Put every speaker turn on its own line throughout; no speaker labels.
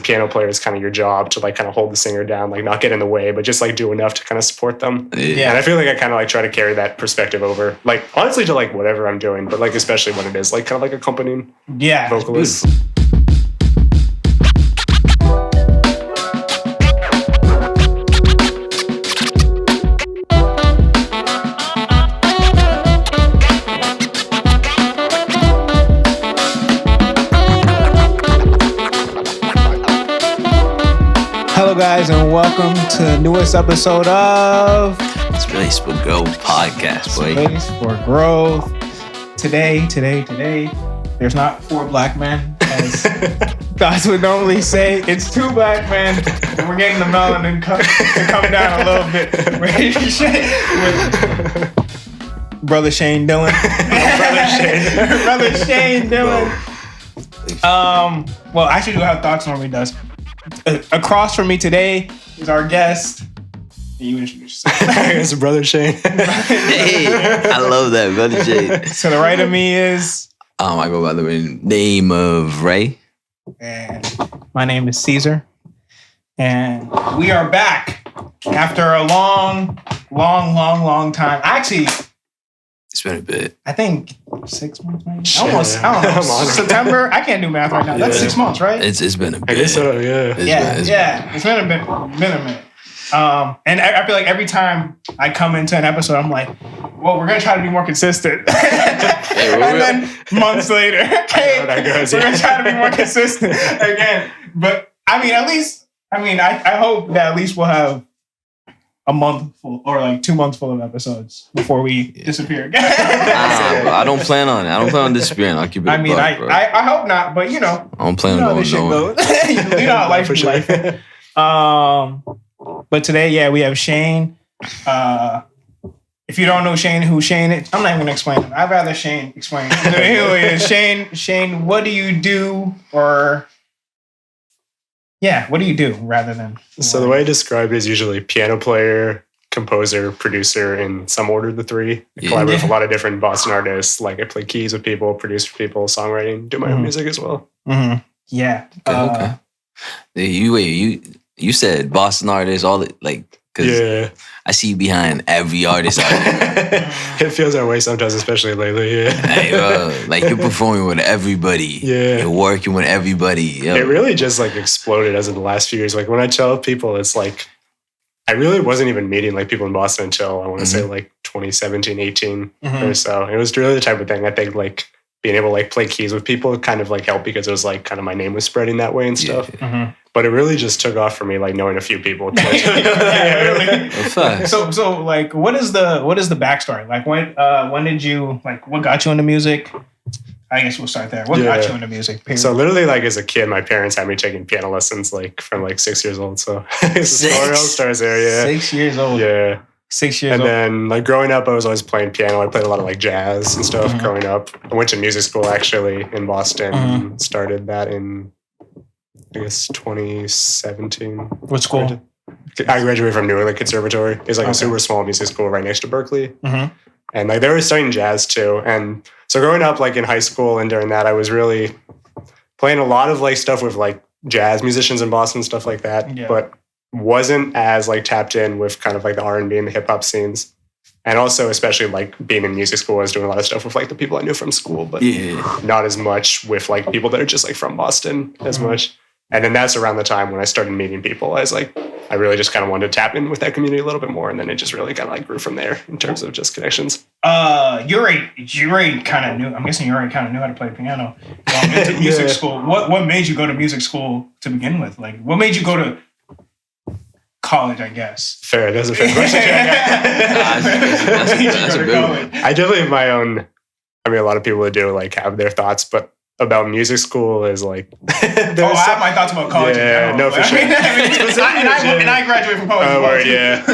piano player is kind of your job to like kind of hold the singer down, like not get in the way, but just like do enough to kind of support them. Yeah. And I feel like I kind of like try to carry that perspective over, like honestly to like whatever I'm doing, but like especially when it is like kind of like accompanying vocalists.
Hello guys, and welcome to the newest episode of
Spacefourgrowth podcast, boy.
Space for Growth. Today, there's not 4 black men, as guys would normally say. It's 2 black men, and we're getting the melanin to come down a little bit. With Brother Shane Dillon. Brother Shane Dillon. Well, I actually do have thoughts normally does. Across from me today is our guest. You introduce yourself.
It's Brother Shane.
Hey, I love that, Brother Shane.
To the right of me is...
I go by the name of Ray.
And my name is Caesar. And we are back after a long time. Actually...
It's been a bit.
I think 6 months, maybe? Almost. I don't know. September? I can't do math right now. That's 6 months, right?
It's been a bit.
I guess so, yeah.
It's been a minute. And I feel like every time I come into an episode, I'm like, well, we're going to try to be more consistent. And then months later, hey, we're going to try to be more consistent again. But, I mean, I hope that at least we'll have a month full, or like 2 months full of episodes before we disappear again.
I don't plan on it. I don't plan on disappearing. I'll keep it.
I hope not, but you know.
I don't plan on going nowhere.
You know how life is like. But today, we have Shane. If you don't know Shane, who Shane is, I'm not even gonna explain him. I'd rather Shane explain who he is. Shane, what do you do, or? Yeah, what do you do rather than...
So the way I describe it is usually piano player, composer, producer, in some order the 3. I collaborate with a lot of different Boston artists. Like I play keys with people, produce for people, songwriting, do my own music as well.
Mm-hmm. Yeah.
Okay. You said Boston artists, all the, like...
Yeah.
I see you behind every artist out there.
It feels that way sometimes, especially lately, yeah.
Hey, like you're performing with everybody.
Yeah.
You're working with everybody. Yo.
It really just like exploded as in the last few years. Like when I tell people, it's like, I really wasn't even meeting like people in Boston until I want to say like 2017, 18 or so. It was really the type of thing I think like being able to like play keys with people kind of like helped because it was like kind of my name was spreading that way and stuff.
Mm-hmm.
But it really just took off for me, like knowing a few people.
Really. So like, what is the backstory? Like, when did you like? What got you into music? I guess we'll start there. What got you into music? Period?
So literally, like as a kid, my parents had me taking piano lessons, like from like 6 years old. So the story all starts there. Yeah,
6 years old.
Yeah.
6 years
and
old.
then like growing up, I was always playing piano. I played a lot of like jazz and stuff growing up. I went to music school actually in Boston. Started that in, I guess, 2017.
What school?
I graduated from New England Conservatory. It's like a super small music school right next to Berkeley. And like they were studying jazz too. And so growing up like in high school and during that, I was really playing a lot of like stuff with like jazz musicians in Boston, stuff like that. Yeah. But wasn't as like tapped in with kind of like the R&B and the hip hop scenes. And also, especially like being in music school, I was doing a lot of stuff with like the people I knew from school, but not as much with like people that are just like from Boston as much. And then that's around the time when I started meeting people. I was like, I really just kind of wanted to tap in with that community a little bit more. And then it just really kind of like grew from there in terms of just connections.
You already kind of knew, I'm guessing you already kind of knew how to play piano going into music school. What made you go to music school to begin with? Like, what made you go to college, I guess?
Fair, that's a fair question.
That's a good one.
I definitely have my own, I mean, a lot of people that do like have their thoughts, but about music school is like...
I have my thoughts about college.
Yeah, no, for sure.
And I graduated from college.
Oh, word, yeah.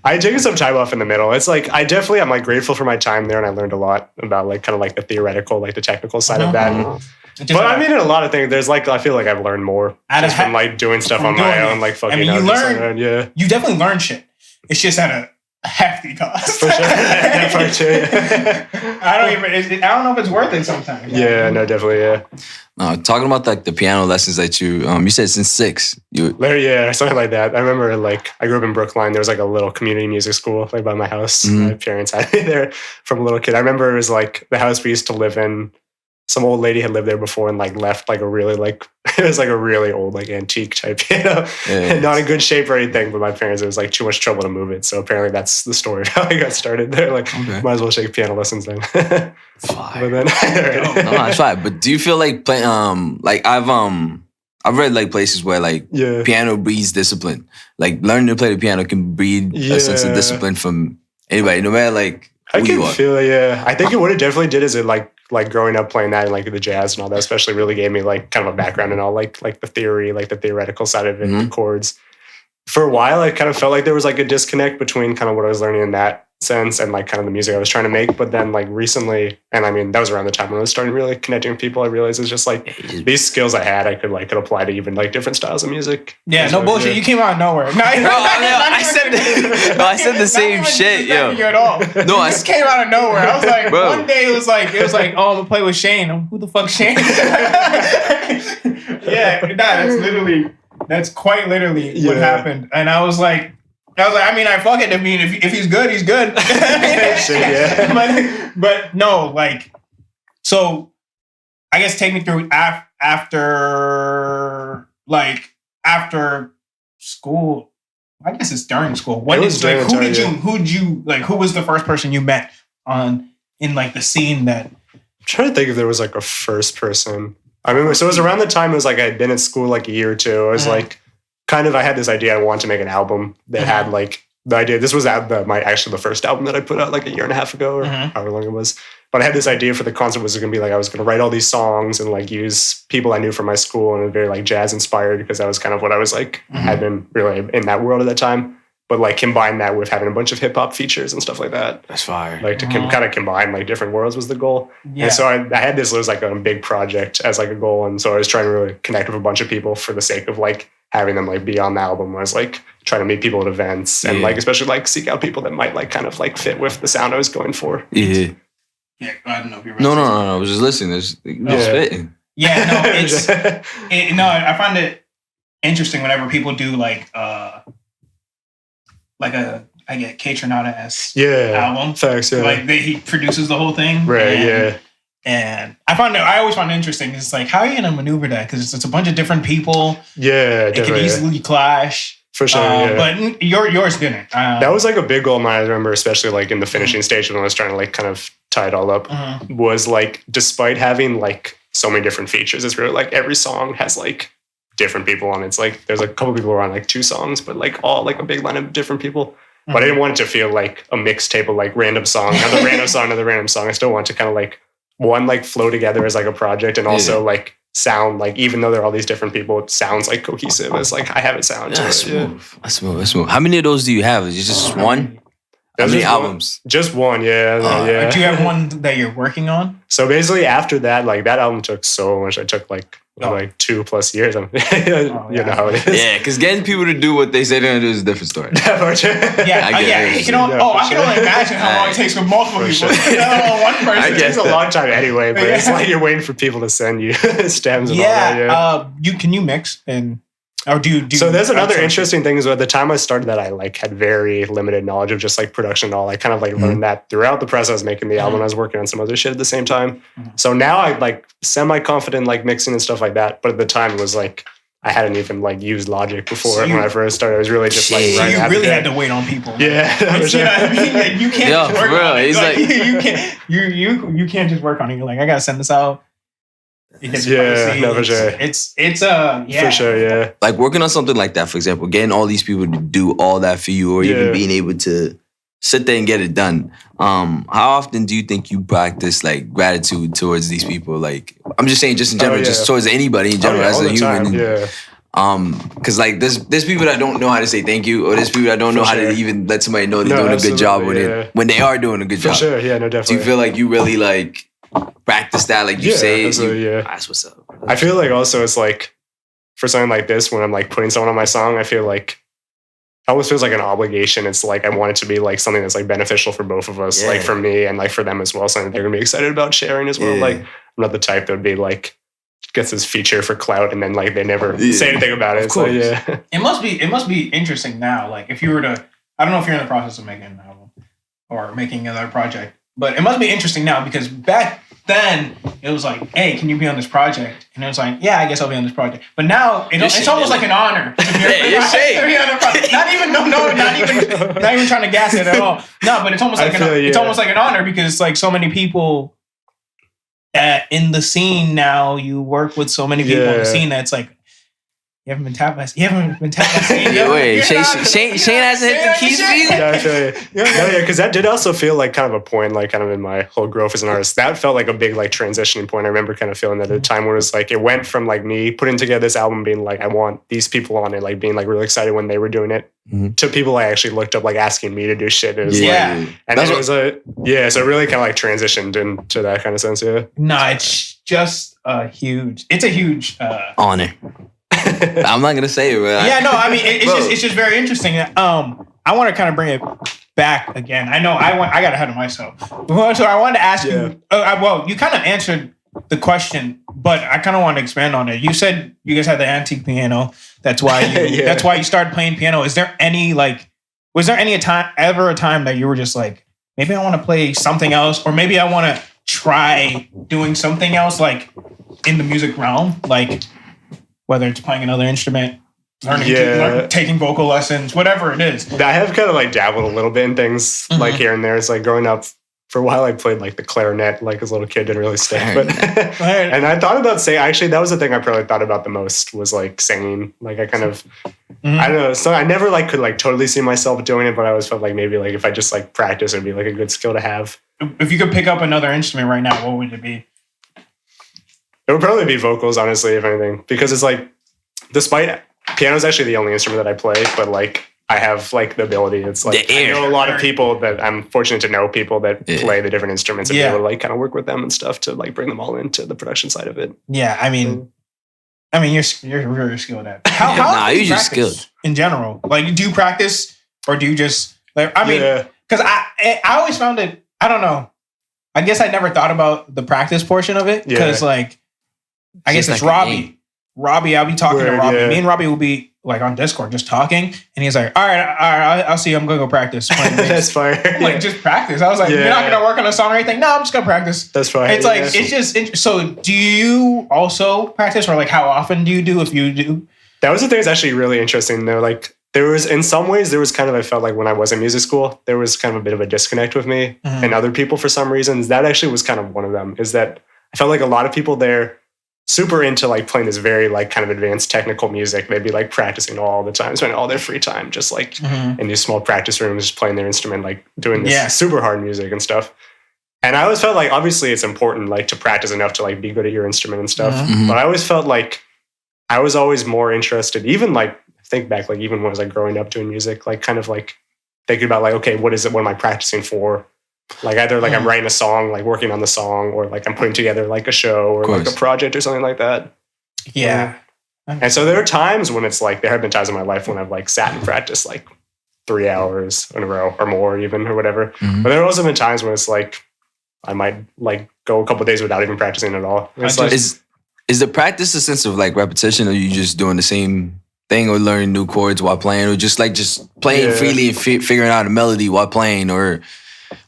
I took some time off in the middle. It's like, I'm like grateful for my time there and I learned a lot about like kind of like the theoretical, like the technical side of that. But I mean, in a lot of things, there's like, I feel like I've learned more just from like doing stuff on my own, like fucking
you definitely learn shit. It's just at hefty cost.
For sure. That part too. Yeah.
I don't know if it's worth it sometimes.
Yeah, no, definitely, yeah.
Talking about like the piano lessons that you said since 6.
Yeah, something like that. I remember like I grew up in Brookline. There was like a little community music school like by my house.
Mm-hmm.
My parents had me there from a little kid. I remember it was like the house we used to live in. Some old lady had lived there before and like left like a really like it was like a really old like antique type piano, not in good shape or anything. But my parents, it was like too much trouble to move it. So apparently that's the story of how I got started there. Like might as well take piano lessons then.
Fire.
But then, right.
No, it's fine. But do you feel like playing? Like I've read like places where like piano breeds discipline. Like learning to play the piano can breed a sense of discipline from anybody, no matter like who
I can
you are.
feel it. Yeah, I think what it definitely did is it like growing up playing that and like the jazz and all that, especially really gave me like kind of a background in all like the theory, like the theoretical side of it, the chords. For a while, I kind of felt like there was like a disconnect between kind of what I was learning in that sense and like kind of the music I was trying to make. But then like recently, and I mean that was around the time when I was starting really connecting with people, I realized it's just like these skills I had, I could apply to even like different styles of music.
Yeah, no bullshit. Yeah. You came out of nowhere.
I said the same shit, yo.
At all. No, I just came out of nowhere. I was like, one day it was like, oh, I'm gonna play with Shane. Who the fuck Shane? That's quite literally what happened. And I was like, I mean, I fuck it. I mean, if he's good, he's good. But no, like, so I guess take me through after school. I guess it's during school. Who was the first person you met in like the scene that?
I'm trying to think if there was like a first person. I remember, so it was around the time it was like I had been at school like a year or two. I was like, kind of, I had this idea I wanted to make an album that had like the idea. This was the first album that I put out like a year and a half ago or however long it was. But I had this idea for the concept was going to be like I was going to write all these songs and like use people I knew from my school and it was very like jazz inspired because that was kind of what I was like had been really in that world at that time. But like combine that with having a bunch of hip hop features and stuff like that.
That's fire.
Like to kind of combine like different worlds was the goal. Yeah. And so I had this as like a big project as like a goal. And so I was trying to really connect with a bunch of people for the sake of like having them like be on the album. I was like trying to meet people at events and like especially like seek out people that might like kind of like fit with the sound I was going for.
Yeah.
Yeah, I don't know if you're
No, I was just listening. It was fitting.
Yeah, no, I find it interesting whenever people do like I get K-Tronada-esque album.
Facts, yeah.
Like he produces the whole thing.
Right,
And I always find it interesting. It's like, how are you going to maneuver that? Because it's a bunch of different people.
Yeah,
it can easily clash.
For sure,
But yours didn't.
That was like a big goal of mine. I remember, especially like in the finishing stage when I was trying to like kind of tie it all up, was like, despite having like so many different features, it's really like every song has like different people on it. It's like there's a couple people who are on like 2 songs, but like all like a big line of different people. But I didn't want it to feel like a mixtape of like random song, another random song, another random song. I still want to kind of like like flow together as like a project and also like sound like, even though there are all these different people, it sounds like cohesive as like I have it sound.
That's smooth. How many of those do you have? Is it just one? How many albums?
Just one, yeah.
Do you have one that you're working on?
So basically after that, like that album took so much. I took like 2+ years. You know how it is.
Yeah, because getting people to do what they say they're gonna do is a different story.
I can only imagine how long it takes for multiple people. One person.
It takes a long time anyway, but it's like you're waiting for people to send you stems and all that.
Can you mix and or do you
So there's another interesting thing is at the time I started that I like had very limited knowledge of just like production and all. I kind of like learned that throughout the process I was making the album. I was working on some other shit at the same time. So now I like semi-confident like mixing and stuff like that. But at the time it was like I hadn't even like used Logic before when I first started. I was really just like
right. You really had to wait on people.
Yeah.
You know what I mean? Like, you can't just work on it.
He's
like, you can't just work on it. You're like, I gotta send this out.
For sure.
It's
for sure, yeah. Like working on something like that, for example, getting all these people to do all that for you, or even being able to sit there and get it done. How often do you think you practice like gratitude towards these people? Like, I'm just saying, just in general, just towards anybody in general as a human. Because like there's people that don't know how to say thank you, or there's people that don't know how to even let somebody know they're doing a good job with it when they are doing a good job.
For sure, yeah, no, definitely.
Do you feel like you really like practice that, like you say? That's what's up.
I feel like also it's like for something like this, when I'm like putting someone on my song, I feel like almost feels like an obligation. It's like I want it to be like something that's like beneficial for both of us, like for me and like for them as well. Something they're gonna be excited about sharing as well. Like I'm not the type that would be like gets this feature for clout and then like they never say anything about it. So yeah,
it must be interesting now. Like if you were to, I don't know if you're in the process of making an album or making another project, but it must be interesting now because back then it was like, hey, can you be on this project? And it was like, yeah, I guess I'll be on this project. But now it's almost like an honor. Not even trying to gas it at all. No, but it's almost like it's almost like an honor because like so many people in the scene now. You work with so many people in the scene that's like. You haven't been tapped by Shane.
Wait, Shane hasn't hit the keys for you?
Yeah, I feel you. Yeah, because that did also feel like kind of a point, like kind of in my whole growth as an artist. That felt like a big like transitioning point. I remember kind of feeling that at a time where it was like it went from like me putting together this album, being like I want these people on it, like being like really excited when they were doing it, to people I actually looked up like asking me to do shit. It was so it really kind of like transitioned into that kind of sense. Yeah.
No, it's just a huge
honor. I'm not gonna say it, but
yeah, no. I mean, it's just very interesting. I want to kind of bring it back again. I know I got ahead of myself, so I wanted to ask you. Well, you kind of answered the question, but I kind of want to expand on it. You said you guys had the antique piano. That's why you. That's why you started playing piano. Is there any was there any ever a time that you were just like, maybe I want to play something else, or maybe I want to try doing something else, like in the music realm, like. Whether it's playing another instrument, taking vocal lessons, whatever it is.
I have kind of like dabbled a little bit in things like here and there. It's like growing up for a while, I played like the clarinet, like as a little kid, didn't really stick. But and I thought about saying, actually, that was the thing I probably thought about the most was like singing. Like I kind of, I don't know. So I never like could like totally see myself doing it, but I always felt like maybe like if I just like practice, it'd be like a good skill to have.
If you could pick up another instrument right now, what would it be?
It would probably be vocals, honestly, if anything, because it's like, despite piano is actually the only instrument that I play, but like I have like the ability. It's like I know a lot of people that I'm fortunate to know people that play the different instruments and be able to like kind of work with them and stuff to like bring them all into the production side of it.
Yeah, I mean, you're really skilled at it. How
you just skilled
in general. Like, do you practice or do you just like? I mean, because I always found it. I don't know. I guess I never thought about the practice portion of it because like. I guess it's Robbie. Robbie, I'll be talking to Robbie. Me and Robbie will be like on Discord just talking. And he's like, all right, I'll see you. I'm going to go practice.
That's fine.
Like, just practice. I was like, you're not going to work on a song or anything? No, I'm just going to practice.
That's fine.
It's like, it's just, so do you also practice or like how often do you do if you do?
That was the thing that's actually really interesting though. Like there was, in some ways, there was kind of, I felt like when I was in music school, there was kind of a bit of a disconnect with me and other people for some reasons. That actually was kind of one of them is that I felt like a lot of people there super into like playing this very like kind of advanced technical music. They'd be like practicing all the time, spending all their free time just like in these small practice rooms, just playing their instrument, like doing this super hard music and stuff. And I always felt like obviously it's important like to practice enough to like be good at your instrument and stuff. But I always felt like I was always more interested, even like think back, like even when I was like growing up doing music, like kind of like thinking about like, okay, what am I practicing for? Like either like I'm writing a song, like working on the song, or like I'm putting together like a show or like a project or something like that.
Yeah.
And so there are times when it's like, there have been times in my life when I've like sat and practiced like 3 hours in a row or more even or whatever. But there have also been times when it's like, I might like go a couple of days without even practicing at all. It's like,
is the practice a sense of like repetition, or are you just doing the same thing or learning new chords while playing, or just playing freely and figuring out a melody while playing, or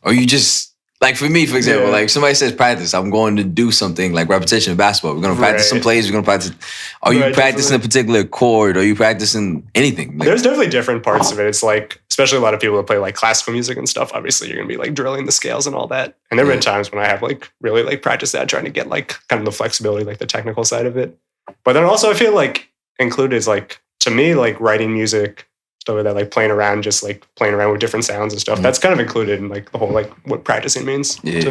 you just, like for me, for example, like if somebody says practice, I'm going to do something like repetition in basketball. We're going to practice some plays. We're going to practice. Are you practicing a particular chord? Are you practicing anything? Like,
there's definitely different parts of it. It's like, especially a lot of people that play like classical music and stuff, obviously you're going to be like drilling the scales and all that. And there have been times when I have like really like practiced that, trying to get like kind of the flexibility, like the technical side of it. But then also I feel like included is like, to me, like writing music, stuff like that, like playing around, just like playing around with different sounds and stuff. That's kind of included in like the whole like what practicing means to me.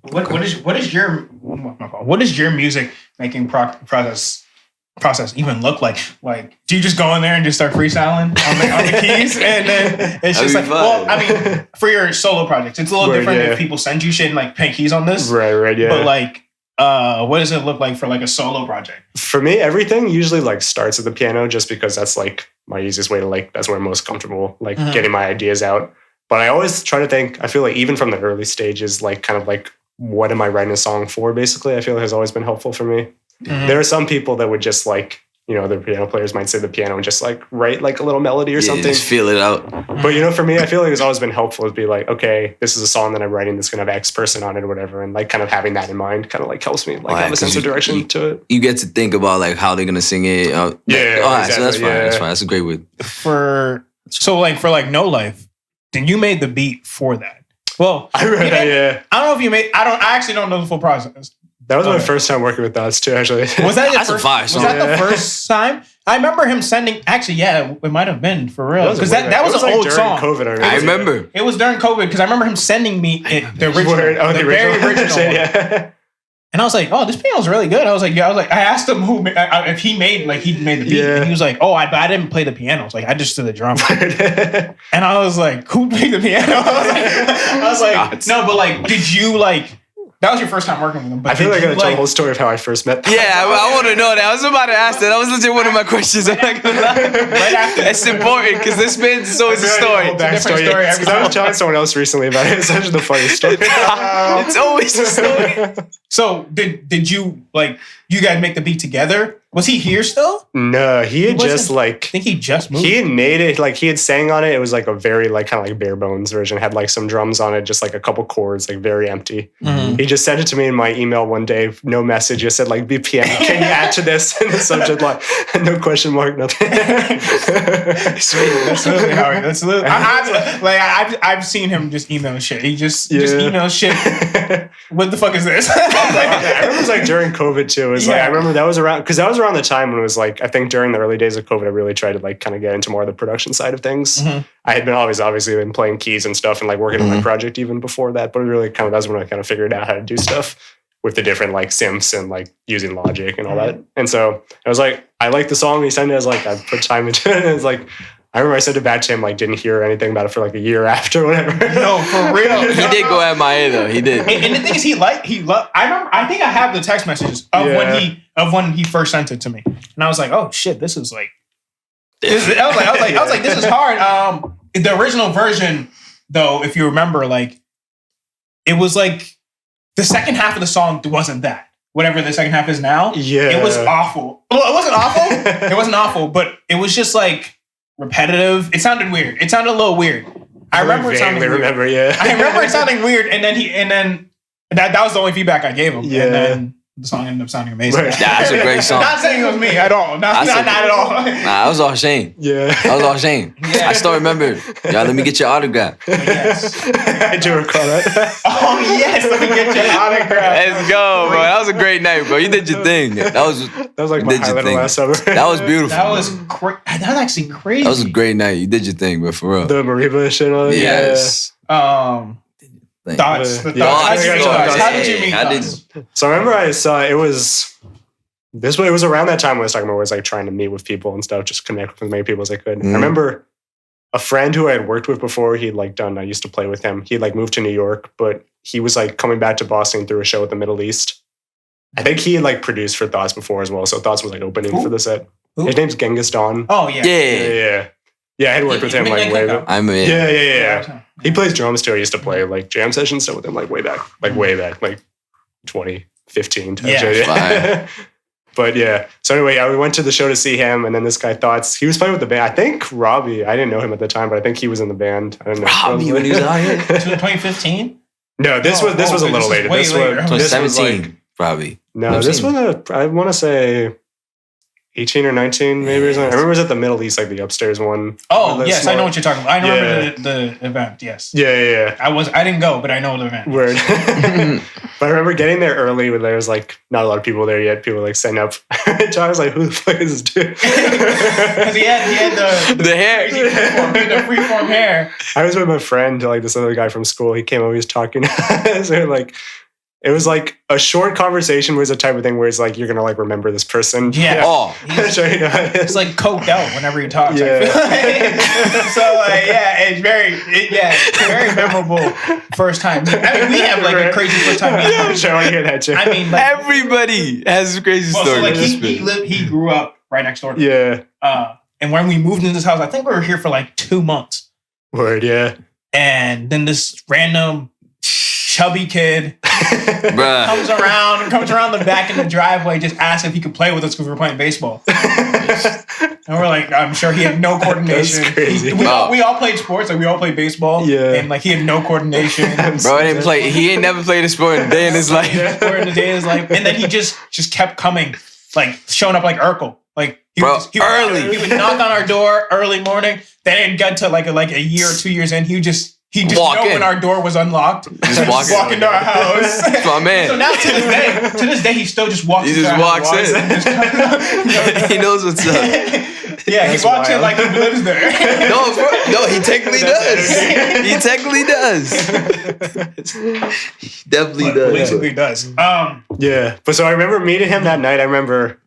What is your music making process even look like? Like, do you just go in there and just start freestyling on the keys, and then it's just like, well, I mean, for your solo projects, it's a little different if people send you shit and like pay keys on this,
right, yeah.
But like, what does it look like for like a solo project?
For me, everything usually like starts at the piano, just because that's like my easiest way to like, that's where I'm most comfortable, like getting my ideas out. But I always try to think, I feel like even from the early stages, like kind of like, what am I writing a song for? Basically, I feel like has always been helpful for me. There are some people that would just like, you know, the piano players might say the piano and just like write like a little melody or something.
Just feel it out.
But you know, for me, I feel like it's always been helpful to be like, okay, this is a song that I'm writing that's gonna have X person on it or whatever, and like kind of having that in mind kind of like helps me like have a sense of direction to it.
You get to think about like how they're gonna sing it.
Exactly,
so that's fine. That's fine. That's a great way.
For No Life, then you made the beat for that. Well,
I read that. Yeah,
I don't know if you made. I actually don't know the full process.
That was my first time working with Dots too, actually.
Was that
That's a fire song.
Was that the first time? I remember him sending. Actually, yeah, it might have been for real because that was an old
during
song.
COVID,
I remember.
It was during COVID because I remember him sending me the original, the very original one.
Yeah.
And I was like, "Oh, this piano's really good." I was like, I asked him if he made the beat, and he was like, "Oh, I didn't play the piano. It's like I just did the drum." And I was like, "Who played the piano?" I was like, "No, but like, did you like?" That was your first time working with him. But
I feel like I gotta tell the whole story of how I first met them.
Yeah, I want to know that. I was about to ask that. That was legit one of my questions. I'm not gonna lie.
Right after
it's important because this man's always a story.
It's a different story.
Because I was telling someone else recently about it. It's such the funniest story.
It's always a story.
So did you like you guys make the beat together? Was he here still?
No, he had just like.
I think he just moved.
He had made it like he had sang on it. It was like a very like kind of like bare bones version. Had like some drums on it, just like a couple chords, like very empty. He just sent it to me in my email one day, no message. Just said like BPM. Can you add to this? And the subject line, no question mark, nothing.
Sweet. That's literally how he. That's literally. I've seen him just email shit. He just emails shit. What the fuck is this?
I remember it was like during COVID too. It was like I remember that was around because that was around the time when it was like I think during the early days of COVID, I really tried to like kind of get into more of the production side of things. I had been obviously been playing keys and stuff and like working on my project even before that, but it really kind of that's when I kind of figured out how to do stuff with the different like synths and like using Logic and all that. And so I was like, I like the song. He sent it. I was like, I put time into it. And it's like. I remember I sent it back to him, like, didn't hear anything about it for like a year after, whatever.
No, for real.
He did go MIA though. He did.
And the thing is, I remember. I think I have the text messages of when he first sent it to me, and I was like, oh shit, this is like. I was like, this is hard. The original version, though, if you remember, like, it was like the second half of the song wasn't that. Whatever the second half is now.
Yeah.
It was awful. Well, it wasn't awful. It wasn't awful, but it was just like. Repetitive. It sounded weird. It sounded a little weird. I remember it sounding weird. I remember it sounding weird, and then that was the only feedback I gave him. Yeah. And then the song ended up sounding amazing.
Yeah, that's a great song.
Not saying it was me at all. Not at all.
Nah, I was all Shane.
Yeah.
I was all Shane. Yeah. I still remember. Y'all, let me get your autograph.
Yes.
I do recall that.
Oh, yes. Let me get your autograph.
Let's go, bro. That was a great night, bro. You did your thing. That was
like my highlight of last summer.
That was beautiful.
That was actually crazy.
That was a great night. You did your thing, bro, for real.
The Mariba shit on it.
Yes.
Thoughts.
How
did you meet Thoughts?
So I remember I saw it was around that time when I was talking about where I was like trying to meet with people and stuff, just connect with as many people as I could. I remember a friend who I had worked with before, he'd like done, I used to play with him. He like moved to New York, but he was like coming back to Boston through a show at the Middle East. I think he had like produced for Thoughts before as well. So Thoughts was like opening for the set. His name's Genghis Dawn.
Oh yeah.
Yeah, I had worked with him like way back. Yeah. He plays drums too. I used to play like jam sessions stuff with him like way back, like 2015 type shit. Yeah. But yeah. So anyway, we went to the show to see him, and then this guy Thoughts. He was playing with the band. I think Robbie. I didn't know him at the time, but I think he was in the band. I don't know.
Robbie when he was out here.
2015.
No, this was a little later.
This was
2017, probably.
No, this was I want to say 18 or 19 maybe or something. I remember it was at the Middle East, like the upstairs one.
Oh, yes, I know what you're talking about. I remember the event, yes.
Yeah.
I didn't go, but I know the event.
Word. But I remember getting there early when there was like not a lot of people there yet. People like setting up. John was like, who the fuck is this dude?
Because he had the
hair.
The freeform hair.
I was with my friend, like this other guy from school. He came over, he was talking. So like, it was like a short conversation was the type of thing where it's like you're gonna like remember this person.
Yeah.
Oh.
It's like coked out whenever he talks.
Yeah.
So like it's very memorable first time. I mean, we have like a crazy first time meeting.
I'm sure I hear that too.
I mean, like,
everybody has a crazy story.
So like he grew up right next door to me.
Yeah.
And when we moved into this house, I think we were here for like 2 months.
Word, yeah.
And then this random chubby kid comes around the back in the driveway, just asks if he could play with us because we were playing baseball. And we're like, I'm sure he had no coordination.
That's crazy.
We all played sports, like we all played baseball.
Yeah.
And like he had no coordination.
Bro, he ain't never played a sport in a day in his life.
And then he just kept coming, like showing up like Urkel. Like he would knock on our door early morning. Then it got to like a year or 2 years in, he just know when our door was unlocked.
Just walk
into our house.
That's my man.
So now to this day, he still just walks.
He just walks in. He knows what's up.
Yeah, he walks in like he lives there.
No, he technically does. He technically does. He definitely does.
Basically does.
Yeah, but so I remember meeting him that night. I remember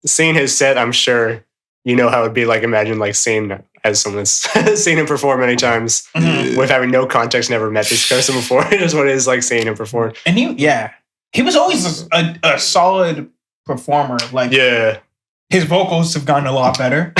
seeing his set. I'm sure you know how it'd be like. Imagine like seeing as someone that's seen him perform many times with having no context, never met this person before. Just what it is like seeing him perform.
And he was always a solid performer. Like his vocals have gotten a lot better.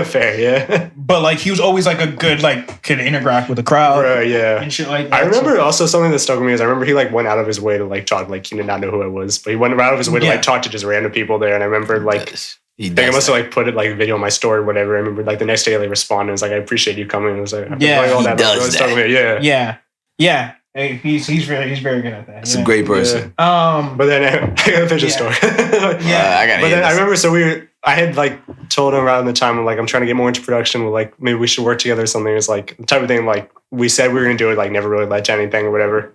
Fair, yeah.
But like he was always like a good could interact with the crowd.
Yeah.
And shit like that.
I remember also something that stuck with me is I remember he like went out of his way to like talk, like he did not know who I was, but he went out of his way to like talk to just random people there. And I remember like I think I must have like put it like video on my story or whatever. I remember like the next day they responded and was like, I appreciate you coming. And I was like, all that.
Does that.
Yeah. Hey, he's very good at that.
He's a great person.
But then I gotta finish the story.
I gotta.
But then I remember, I had like told him around the time, like I'm trying to get more into production. Like maybe we should work together or something. It was like the type of thing like we said we were gonna do it. Like never really led to anything or whatever.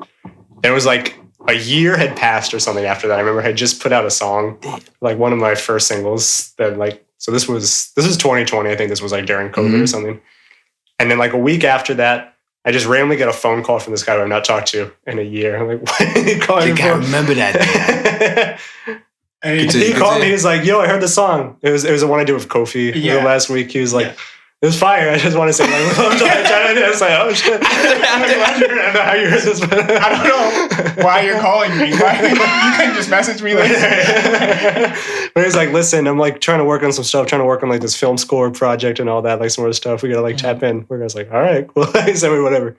It was like a year had passed or something after that. I remember I had just put out a song, like one of my first singles that like. So this was 2020. I think this was like during COVID or something. And then like a week after that, I just randomly get a phone call from this guy who I've not talked to in a year. I'm like, what are you calling me for?
I remember that.
And he called me. He's like, yo, I heard the song. It was the one I did with Kofi last week. He was like, it was fire. I just want to say, like, I was like, oh shit. I don't know how you heard this.
I don't know why you're calling me. You can just message me later.
But he's like, listen, I'm like trying to work on some stuff, trying to work on like this film score project and all that, like some other stuff. We gotta like tap in. We're guys like, all right, cool. He said, whatever.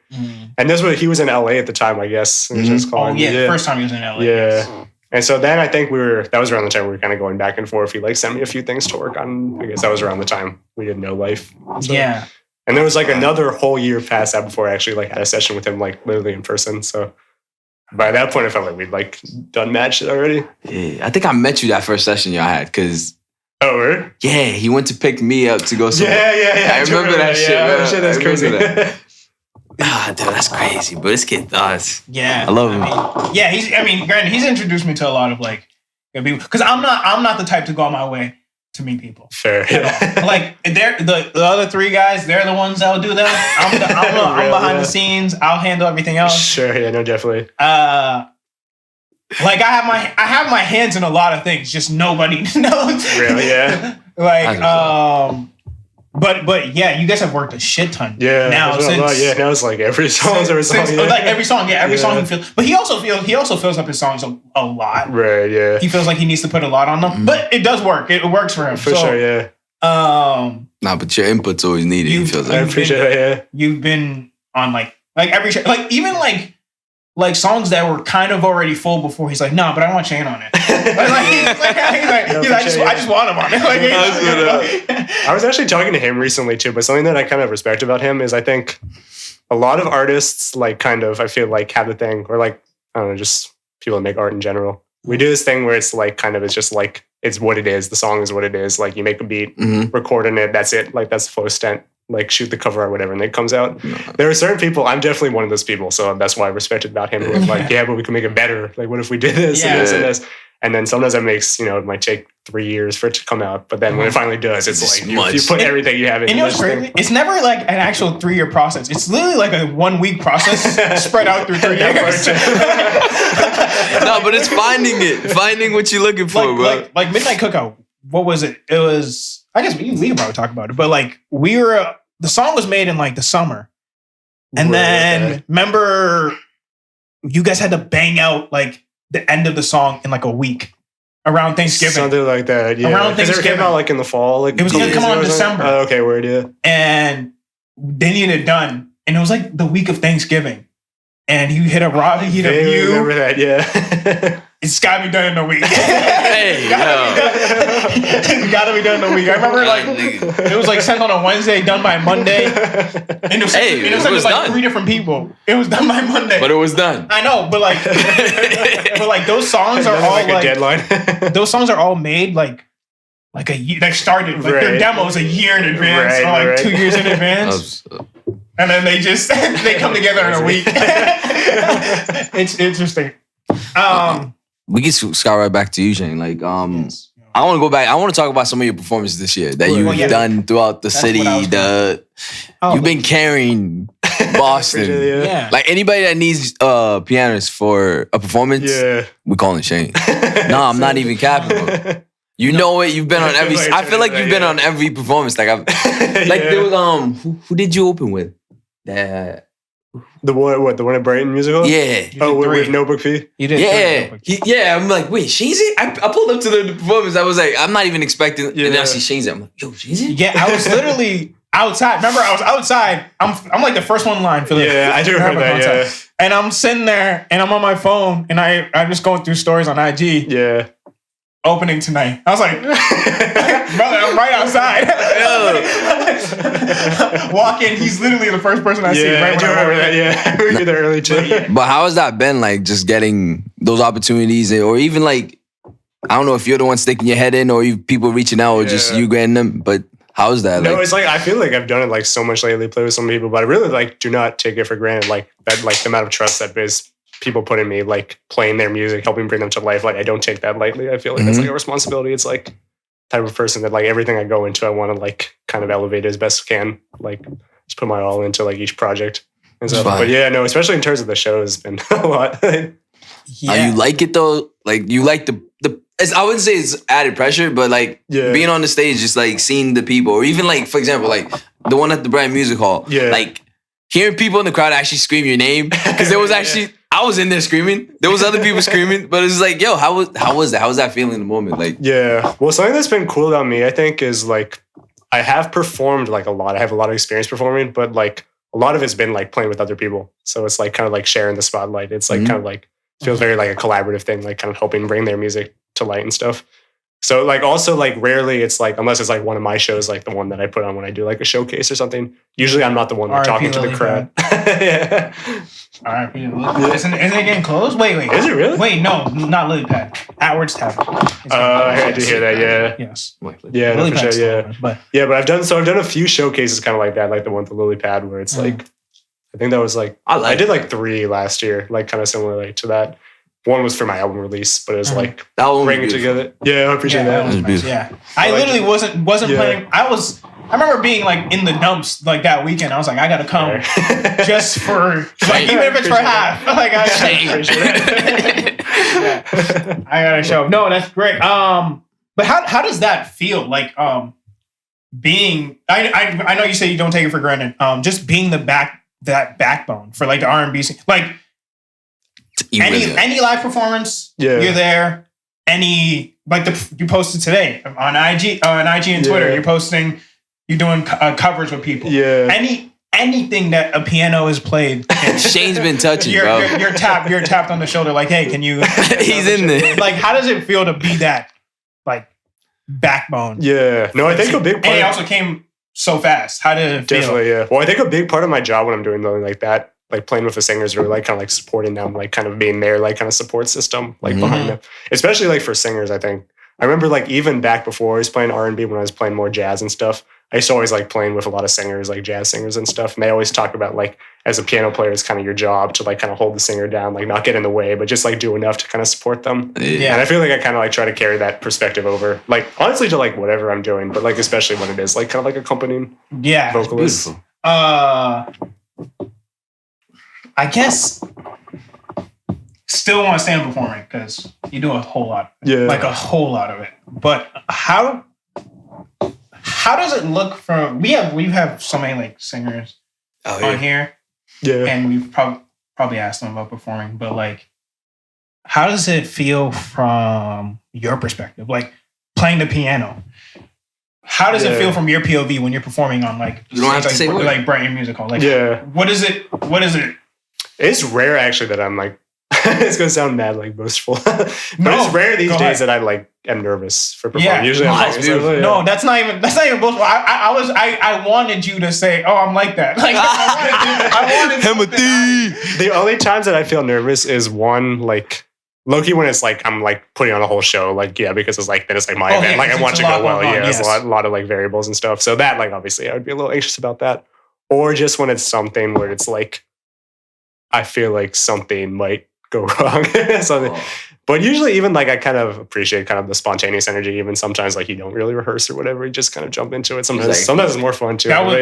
And this was he was in LA at the time, I guess. And just calling.
The first time he was in LA.
Yeah. Yes. And so then I think that was around the time we were kind of going back and forth. He like sent me a few things to work on. I guess that was around the time we did No Life. So.
Yeah.
And there was like another whole year past that before I actually like had a session with him, like literally in person. So by that point, I felt like we'd like done mad shit already.
Yeah. I think I met you that first session y'all had because.
Oh, really?
Yeah, he went to pick me up to go somewhere.
Yeah.
I remember that shit.
Yeah, shit, that's crazy.
Dude, that's crazy. But this kid does.
Yeah,
I love him.
Granted, he's introduced me to a lot of like people because I'm not the type to go on my way to meet people.
Fair.
Like they're the other three guys. They're the ones that'll do that. I'm behind the scenes. I'll handle everything else.
Sure. Yeah. No. Definitely.
Like I have my hands in a lot of things. Just nobody knows.
Really? Yeah.
Like But yeah, you guys have worked a shit ton.
Yeah.
Now
now it's like every song.
Like every song he feels. But he also fills up his songs a lot.
Right. Yeah.
He feels like he needs to put a lot on them, but it does work. It works for him.
For sure. Yeah.
But your input's always needed.
I appreciate it. Yeah.
You've been on like every even like songs that were kind of already full before. He's like, no, but I want Shane on it. I just want him on it.
I was actually talking to him recently too, but something that I kind of respect about him is I think a lot of artists like kind of I feel like have the thing or like I don't know just people that make art in general. We do this thing where it's like kind of it's just like it's what it is. The song is what it is. Like you make a beat, record in it. That's it. Like that's the flow stent. Like shoot the cover or whatever, and it comes out. There are certain people. I'm definitely one of those people, so that's why I respected about him. Who was like, yeah, but we can make it better. Like, what if we did this and this and this? And then sometimes that makes it might take 3 years for it to come out, but then when it finally does, it's like you put everything you have in.
And it's crazy. It's never like an actual 3-year process. It's literally like a 1-week process spread out through 3 years.
No, but it's finding what you're looking for, bro.
Like Midnight Cookout. What was it? It was. I guess we can probably talk about it, but like the song was made in like the summer, and then remember, you guys had to bang out like the end of the song in like a week. around Thanksgiving.
Something like that, yeah.
Around Thanksgiving.
It came out like in the fall. Like
it was going to come out in December.
Oh, okay, word, yeah.
And they needed it done. And it was like the week of Thanksgiving. And he hit up Rob, he hit up you.
I remember that, yeah.
It's got to be done in a week.
Hey,
it's got to be done in a week. I remember it was like sent on a Wednesday, done by Monday. And it was like 3 different people. It was done by Monday.
But it was done.
I know, but like those songs are all like
a deadline.
Those songs are all made like a year. They started like their demos a year in advance, or like 2 years in advance. And then they come together in a week. It's interesting.
We can scout right back to you, Shane. Like, I want to go back. I want to talk about some of your performances this year that you've done throughout the city. You've been carrying Boston.
Yeah.
Like anybody that needs pianists for a performance, we calling Shane. No, I'm not even capping. You know it. You've been on every. I feel like you've been on every performance. Like there was who did you open with?
The one at Brighton musical?
Yeah.
With Notebook P?
You did.
Yeah. I'm like, wait, Shane's it? I pulled up to the performance. I was like, I'm not even expecting. And then I see Shane's it. I'm like, yo, Shane's it?
Yeah, I was literally outside. Remember, I was outside. I'm like the first one in line for the.
Yeah, I do remember that. Yeah.
And I'm sitting there, and I'm on my phone, and I'm just going through stories on IG.
Yeah.
Opening tonight. I was like, brother, I'm right outside. Walk in, he's literally the first person I see. Right, I do remember that. Yeah, we were there early too.
But how has that been? Like just getting those opportunities, or even like, I don't know if you're the one sticking your head in, or you people reaching out, or just you getting them. But how is that?
No, it's like I feel like I've done it like so much lately. Play with some people, but I really like do not take it for granted. Like that, like the amount of trust that people put in me, like playing their music, helping bring them to life. Like I don't take that lightly. I feel like that's like a responsibility. It's like type of person that like everything I go into, I want to like kind of elevate as best I can. Like just put my all into like each project and stuff. But yeah, no, especially in terms of the show has been a lot.
You like it though? Like you like the I wouldn't say it's added pressure, but like being on the stage, just like seeing the people, or even like, for example, like the one at the Brighton Music Hall, like hearing people in the crowd actually scream your name. Because there was actually, I was in there screaming. There was other people screaming, but it's like, yo, how was that? How was that feeling in the moment? Like,
yeah. Well, something that's been cool about me, I think, is like, I have performed like a lot. I have a lot of experience performing, but like a lot of it's been like playing with other people. So it's like kind of like sharing the spotlight. It's like kind of like, it feels very like a collaborative thing, like kind of helping bring their music to light and stuff. So like also like rarely it's like, unless it's like one of my shows, like the one that I put on when I do like a showcase or something, usually I'm not the one like, talking to the crowd. Yeah.
R.I.P. Isn't it getting closed? Wait.
Is it really?
Wait, no, not Lily Pad. Atward's Tavern.
I did hear that, yeah.
Yes.
Yeah, no, for sure, yeah.
But
I've done a few showcases kind of like that, like the one with the Lily Pad where it's like, I think that was like, I did like 3 last year, like kind of similar like to that. One was for my album release, but it was like bringing it together. Yeah, I appreciate that.
That was nice. Yeah, I literally wasn't playing. I remember being like in the dumps like that weekend. I was like, I gotta come just for like even if it's for half. Like I gotta show up. No, that's great. But how does that feel? Like being I know you say you don't take it for granted. Just being that backbone for like the R&B scene, like. Any live performance, you're there. Any like you posted today on IG and Twitter. You're doing covers with people. Yeah. Anything that a piano is played,
Shane's been touching.
You're tapped on the shoulder. Like, hey, can you?
He's in there.
Like, how does it feel to be that like backbone?
Yeah. No, I think a big part.
And it also came so fast. How did it feel?
Definitely, yeah. Well, I think a big part of my job when I'm doing something like that, like playing with the singers, or like kind of like supporting them, like kind of being their like kind of support system, like behind them. Especially like for singers, I think. I remember like even back before I was playing R&B, when I was playing more jazz and stuff, I used to always like playing with a lot of singers, like jazz singers and stuff. And they always talk about like, as a piano player, it's kind of your job to like kind of hold the singer down, like not get in the way, but just like do enough to kind of support them. Yeah. And I feel like I kind of like try to carry that perspective over, like honestly to like whatever I'm doing, but like especially when it is like kind of like accompanying vocalists.
I guess still want to stay on performing because you do a whole lot. Like a whole lot of it. But how does it look from we have so many like singers on here. Yeah. And we've probably asked them about performing, but like how does it feel from your perspective, like playing the piano. How does it feel from your POV when you're performing on like
you don't have to say
like Brighton Music Hall? Like, what is it?
It's rare actually that I'm like. It's gonna sound mad like boastful, but it's rare these days that I like am nervous for performing.
Yeah.
Usually,
No, that's not even boastful. I wanted you to say, "Oh, I'm like that." Like I wanted
empathy.
The only times that I feel nervous is one like. Low-key when it's like I'm like putting on a whole show, like because it's like then it's like my event, like I want to go well, there's a lot of like variables and stuff. So that like obviously I would be a little anxious about that, or just when it's something where it's like I feel like something might go wrong. But usually even like I kind of appreciate kind of the spontaneous energy. Even sometimes like you don't really rehearse or whatever, you just kind of jump into it. Sometimes it's more fun too.
That was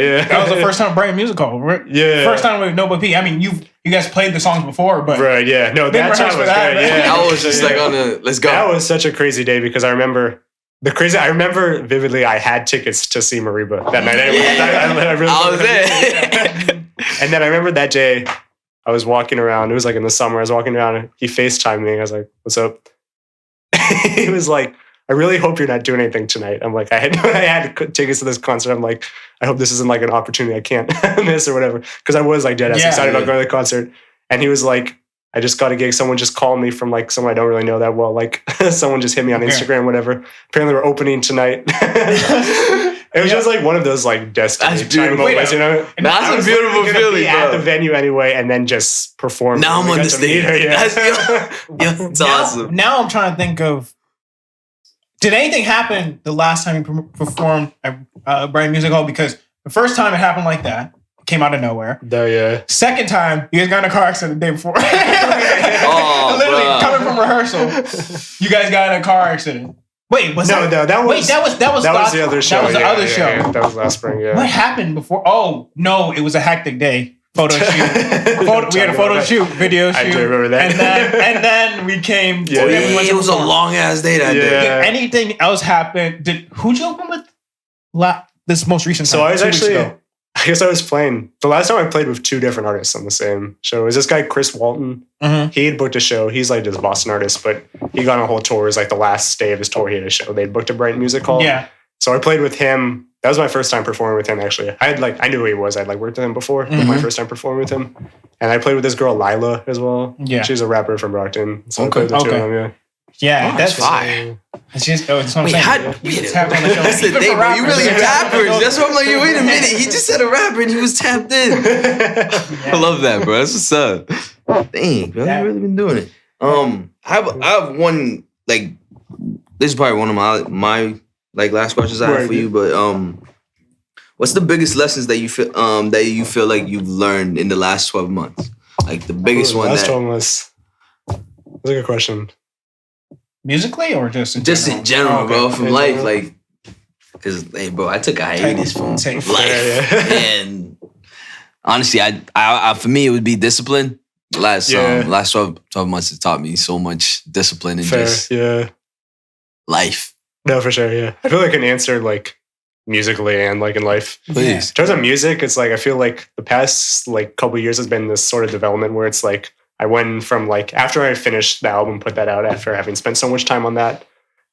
the first time Brighton Music Hall, right?
Yeah.
First time with No But P. I mean, you guys played the songs before, but
right, yeah. No, that time was great. Yeah.
I was just like on the let's go.
That was such a crazy day because I remember vividly I had tickets to see Mariba that night. I
was there.
And then I remember that day I was walking around. It was like in the summer. I was walking around and he FaceTimed me. I was like, "What's up?" He was like, "I really hope you're not doing anything tonight." I'm like, I had tickets to this concert. I'm like, I hope this isn't like an opportunity I can't miss or whatever. Because I was like dead ass excited about going to the concert. And he was like, "I just got a gig. Someone just called me from like someone I don't really know that well. Like someone just hit me on Instagram, whatever. Apparently we're opening tonight." It was just like one of those like destiny time moments, you know.
That's a beautiful feeling,
at the venue anyway, and then just perform.
Now I'm on the stage. It's awesome.
Now I'm trying to think of. Did anything happen the last time you performed at Brighton Music Hall? Because the first time it happened like that, it came out of nowhere.
Yeah.
Second time, you guys got in a car accident the day before. Literally coming from rehearsal, you guys got in a car accident. Wait, that was the other show. That was the other show.
Yeah, that was last spring. Yeah.
What happened before? Oh no, it was a hectic day. Photo shoot. We had a photo shoot, video shoot.
I do remember that.
And then we came.
Yeah, it was a long ass day that day.
Did anything else happen? Who'd you open with? This most recent time.
So I was actually. I guess I was playing. The last time I played with two different artists on the same show. It was this guy, Chris Walton. Mm-hmm. He had booked a show. He's like this Boston artist, but he got on a whole tour. It was like the last day of his tour. He had a show. They'd booked a Brighton Music Hall.
Yeah.
So I played with him. That was my first time performing with him, actually. I knew who he was. I'd like worked with him before. Mm-hmm. My first time performing with him. And I played with this girl, Lila, as well. Yeah. She's a rapper from Brockton. So I played with the two of them,
Yeah, that's fire. It's just, that's what I'm saying.
That's the thing, bro. You really rappers. That's what I'm like, wait a minute. He just said a rapper and he was tapped in. I love that, bro. That's what's up. Dang, bro. You really been doing it. I have one, like, this is probably one of my like last questions I have for you, but what's the biggest lessons that you feel like you've learned in the last 12 months? Like the biggest one.
Last 12 months. That's a good question.
Musically or just in general?
In general, bro, from life, like, cause hey, bro, I took a hiatus from life, and honestly, I for me it would be discipline. Last 12 months has taught me so much discipline and life.
No, for sure, yeah. I feel like an answer like musically and like in life.
Please.
In terms of music, it's like I feel like the past like couple of years has been this sort of development where it's like I went from like after I finished the album, put that out after having spent so much time on that,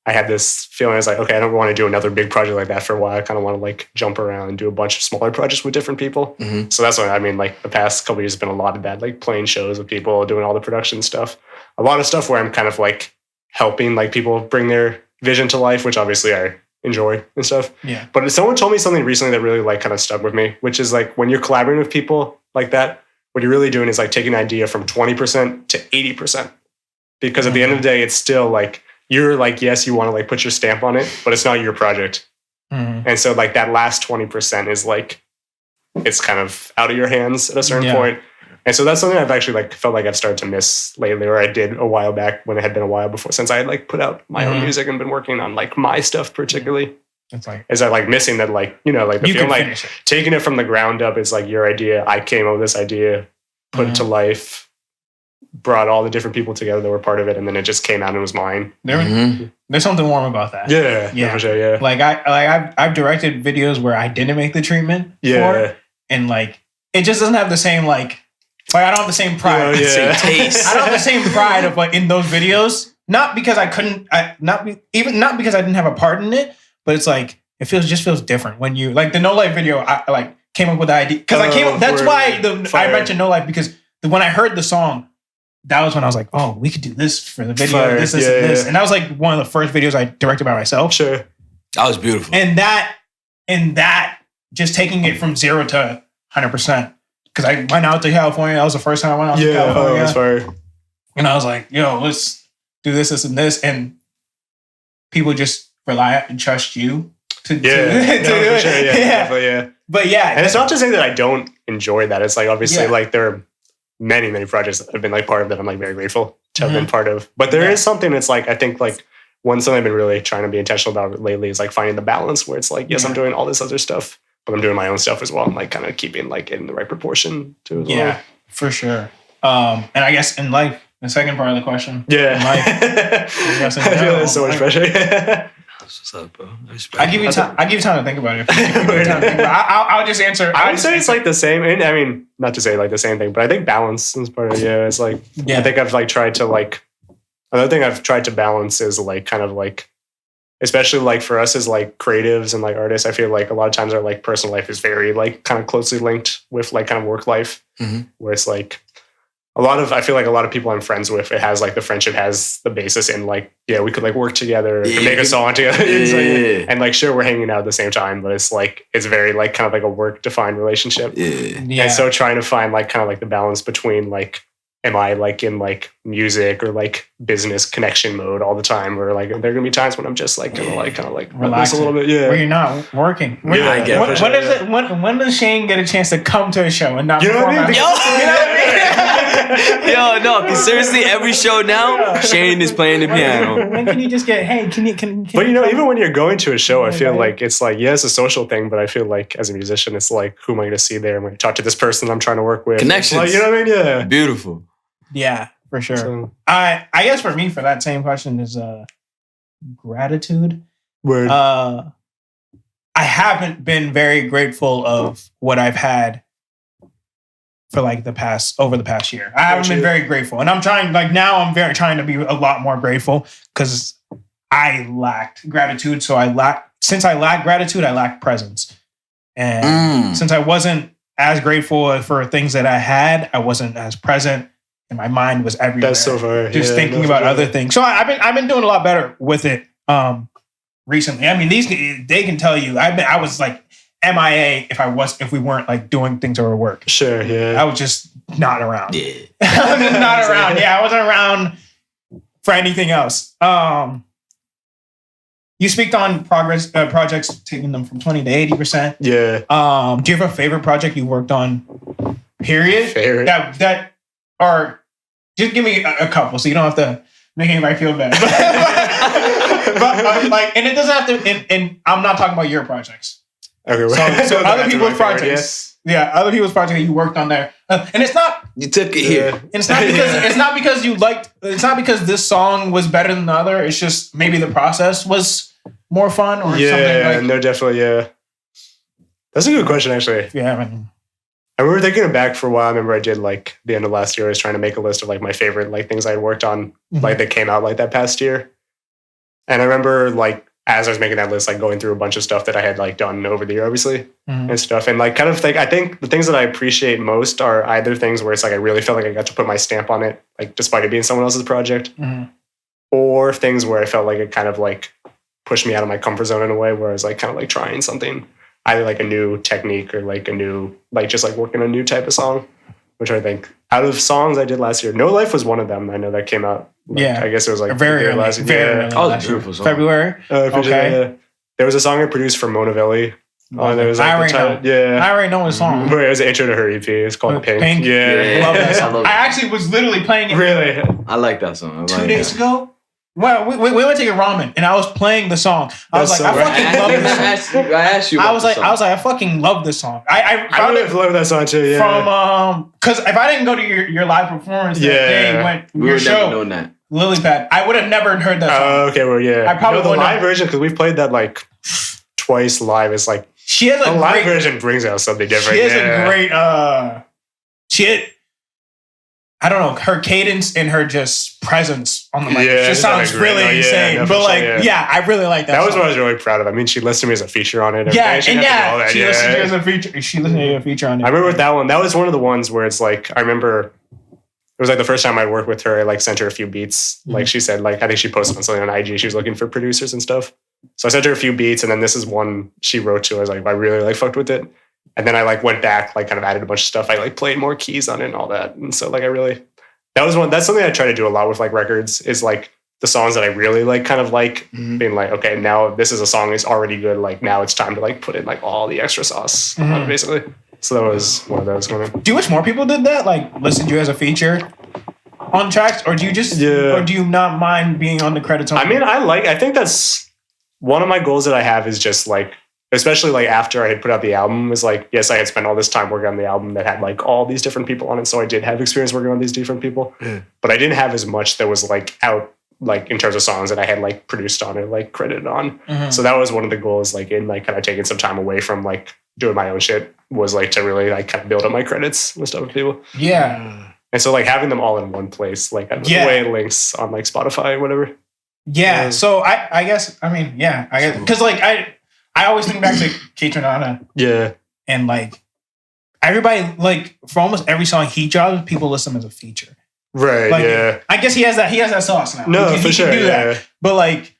I had this feeling I was like, okay, I don't want to do another big project like that for a while. I kind of want to like jump around and do a bunch of smaller projects with different people. Mm-hmm. So that's what I mean. Like the past couple of years has been a lot of that, like playing shows with people, doing all the production stuff, a lot of stuff where I'm kind of like helping like people bring their vision to life, which obviously I enjoy and stuff.
Yeah.
But someone told me something recently that really like kind of stuck with me, which is like when you're collaborating with people like that, what you're really doing is like taking an idea from 20% to 80%. Because at the end of the day, it's still like, you're like, yes, you want to like put your stamp on it, but it's not your project. Mm-hmm. And so like that last 20% is like, it's kind of out of your hands at a certain point. And so that's something I've actually like felt like I've started to miss lately, or I did a while back when it had been a while before, since I had like put out my own music and been working on like my stuff particularly.
It's like,
is I like missing that, like, you know, like the feeling like taking it from the ground up is like your idea. I came up with this idea, put it to life, brought all the different people together that were part of it, and then it just came out and was mine.
There's something warm about that.
Yeah, for sure, yeah.
Like I've directed videos where I didn't make the treatment for, and like it just doesn't have the same like I don't have the same pride,
same taste.
I don't have the same pride of like in those videos not because I couldn't, not because I didn't have a part in it, but it's like it just feels different when you like the No Life video. I like came up with the idea because that's why I mentioned No Life, because when I heard the song, that was when I was like, oh, we could do this for the video, this, and this, and that was like one of the first videos I directed by myself.
Sure,
that was beautiful.
And that just taking it from 0 to 100%. Because I went out to California. That was the first time I went out to California.
That's fire.
And I was like, yo, let's do this, and this. And people just rely and trust you to do it.
For sure. Yeah.
But yeah.
And it's not to say that I don't enjoy that. It's like, obviously, like there are many, many projects that have been like part of that I'm like very grateful to have been part of. But there is something that's like, I think like one thing I've been really trying to be intentional about lately is like finding the balance where it's like, yes, I'm doing all this other stuff, but I'm doing my own stuff as well. I'm like kind of keeping like in the right proportion to as well.
Yeah, for sure. And I guess in life, the second part of the question.
Yeah.
In life, I
feel there's so much pressure.
What's up, bro?
I give you time. I give you time to think about it. I'll just answer.
I would say it's like the same. And I mean, not to say like the same thing, but I think balance is part of it. Yeah, it's like I think I've like tried to like another thing I've tried to balance is like kind of like, especially like for us as like creatives and like artists, I feel like a lot of times our like personal life is very like kind of closely linked with like kind of work life, where it's like I feel like a lot of people I'm friends with, it has like the friendship has the basis in like, yeah, we could like work together, make a song together. And like, sure, we're hanging out at the same time, but it's like, it's very like kind of like a work defined relationship. And so trying to find like kind of like the balance between like, am I like in like music or like business connection mode all the time, or like there are gonna be times when I'm just like gonna like kind of like relax a little bit,
where you're not working. When does Shane get a chance to come to a show and not?
You know what I mean?
Yo, no, because seriously, every show now, Shane is playing the piano.
When can you just get? Hey, can you?
But you know, even when you're going to a show, I feel like it's like it's a social thing, but I feel like as a musician, it's like who am I going to see there? I'm going to talk to this person I'm trying to work with.
Connections,
like, you know what I mean? Yeah,
beautiful.
Yeah, for sure. So, I guess for me, for that same question is gratitude.
Word.
I haven't been very grateful of what I've had for like over the past year. I haven't been very grateful, and I'm trying. Like now, I'm trying to be a lot more grateful because I lacked gratitude. So since I lacked gratitude, I lacked presence, and since I wasn't as grateful for things that I had, I wasn't as present. And my mind was everywhere.
That's so far.
Just thinking about other things. So I've been doing a lot better with it recently. I mean, they can tell you I was like MIA if we weren't like doing things over work.
Sure, yeah.
I was just not around.
Yeah.
I was just not around. Yeah, I wasn't around for anything else. You speak on projects, taking them from 20 to 80%.
Yeah.
Do you have a favorite project you worked on? Period.
Favorite.
That or just give me a couple, so you don't have to make anybody feel bad. but like, and it doesn't have to. And I'm not talking about your projects.
Okay.
So other people's projects. Yeah, other people's projects that you worked on there, and it's not.
You took it here.
And it's not because it's not because you liked. It's not because this song was better than the other. It's just maybe the process was more fun or something.
Yeah, no, definitely. Yeah, that's a good question, actually.
Yeah, I mean.
I remember thinking it back for a while. I remember I did like the end of last year. I was trying to make a list of like my favorite like things I had worked on like that came out like that past year. And I remember like as I was making that list, like going through a bunch of stuff that I had like done over the year, obviously, and stuff. And like kind of I think the things that I appreciate most are either things where it's like I really felt like I got to put my stamp on it, like despite it being someone else's project, or things where I felt like it kind of like pushed me out of my comfort zone in a way where I was like kind of like trying something. Either like a new technique or like a new, like just like working a new type of song, which I think out of songs I did last year, No Life was one of them. I know that came out. Like, I guess it was like
very early.
Last year.
Oh, that's a beautiful song.
February.
Okay. There was a song I produced for Monavelli. There was like
I already know the song.
But it was the intro to her EP. It's called Pink.
Yeah. Love that song. I actually was literally playing it.
Really?
I like that song.
2 days ago. Well, we went to get ramen, and I was playing the song. I was like, I fucking love this song.
I asked you.
I was like, I fucking love this song. I
really love that song too. Yeah.
From because if I didn't go to your live performance that day,
we
your show,
known that.
Lily Pad, I would have never heard that song.
Okay, well, yeah.
I probably
the live version because we've played that like twice live. It's like
she has
the live version brings out something different.
She has a great I don't know, her cadence and her just presence on the mic just sounds really insane.
Yeah,
but like, I really like that.
That was what I was really proud of. I mean, she listed me as a feature on it.
She listed you as a feature. She listed you as a feature on it.
I remember with that one. That was one of the ones where it's like, I remember it was like the first time I'd worked with her. I like sent her a few beats. Like she said, like I think she posted on something on IG. She was looking for producers and stuff. So I sent her a few beats, and then this is one she wrote to. I was like, I really like fucked with it. And then I like went back, like kind of added a bunch of stuff. I like played more keys on it and all that. And so like that's something I try to do a lot with like records is like the songs that I really like kind of like being like, okay, now this is a song that's already good. Like now it's time to like put in like all the extra sauce on it, basically. So that was one of those kind of.
Do you wish more people did that? Like listed you as a feature on tracks, or do you just or do you not mind being on the credits?
I mean, I think that's one of my goals that I have is just like, especially like after I had put out the album, was like, yes, I had spent all this time working on the album that had like all these different people on it. So I did have experience working on these different people, but I didn't have as much that was like out, like in terms of songs that I had like produced on it, like credited on. So that was one of the goals, like in like kind of taking some time away from like doing my own shit, was like to really like kind of build up my credits and stuff with people.
Yeah.
And so like having them all in one place, like the way it links on like Spotify or whatever.
Yeah. So I guess, I mean, because like I always think back to K-Tronada.
Yeah.
And like everybody, like for almost every song he drops, people list him as a feature.
Right.
Like,
yeah.
I guess he has that sauce now.
No,
he
for sure.
Can do that.
Yeah.
But like,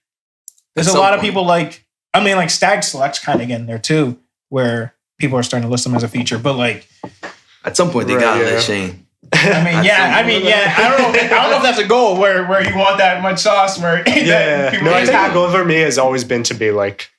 there's a lot of people like, I mean, like Stag Select's kind of getting there too, where people are starting to list him as a feature. But like,
at some point they gotta let Shane.
I mean, I don't know if that's a goal where you want that much sauce where people
I think the goal for me has always been to be like,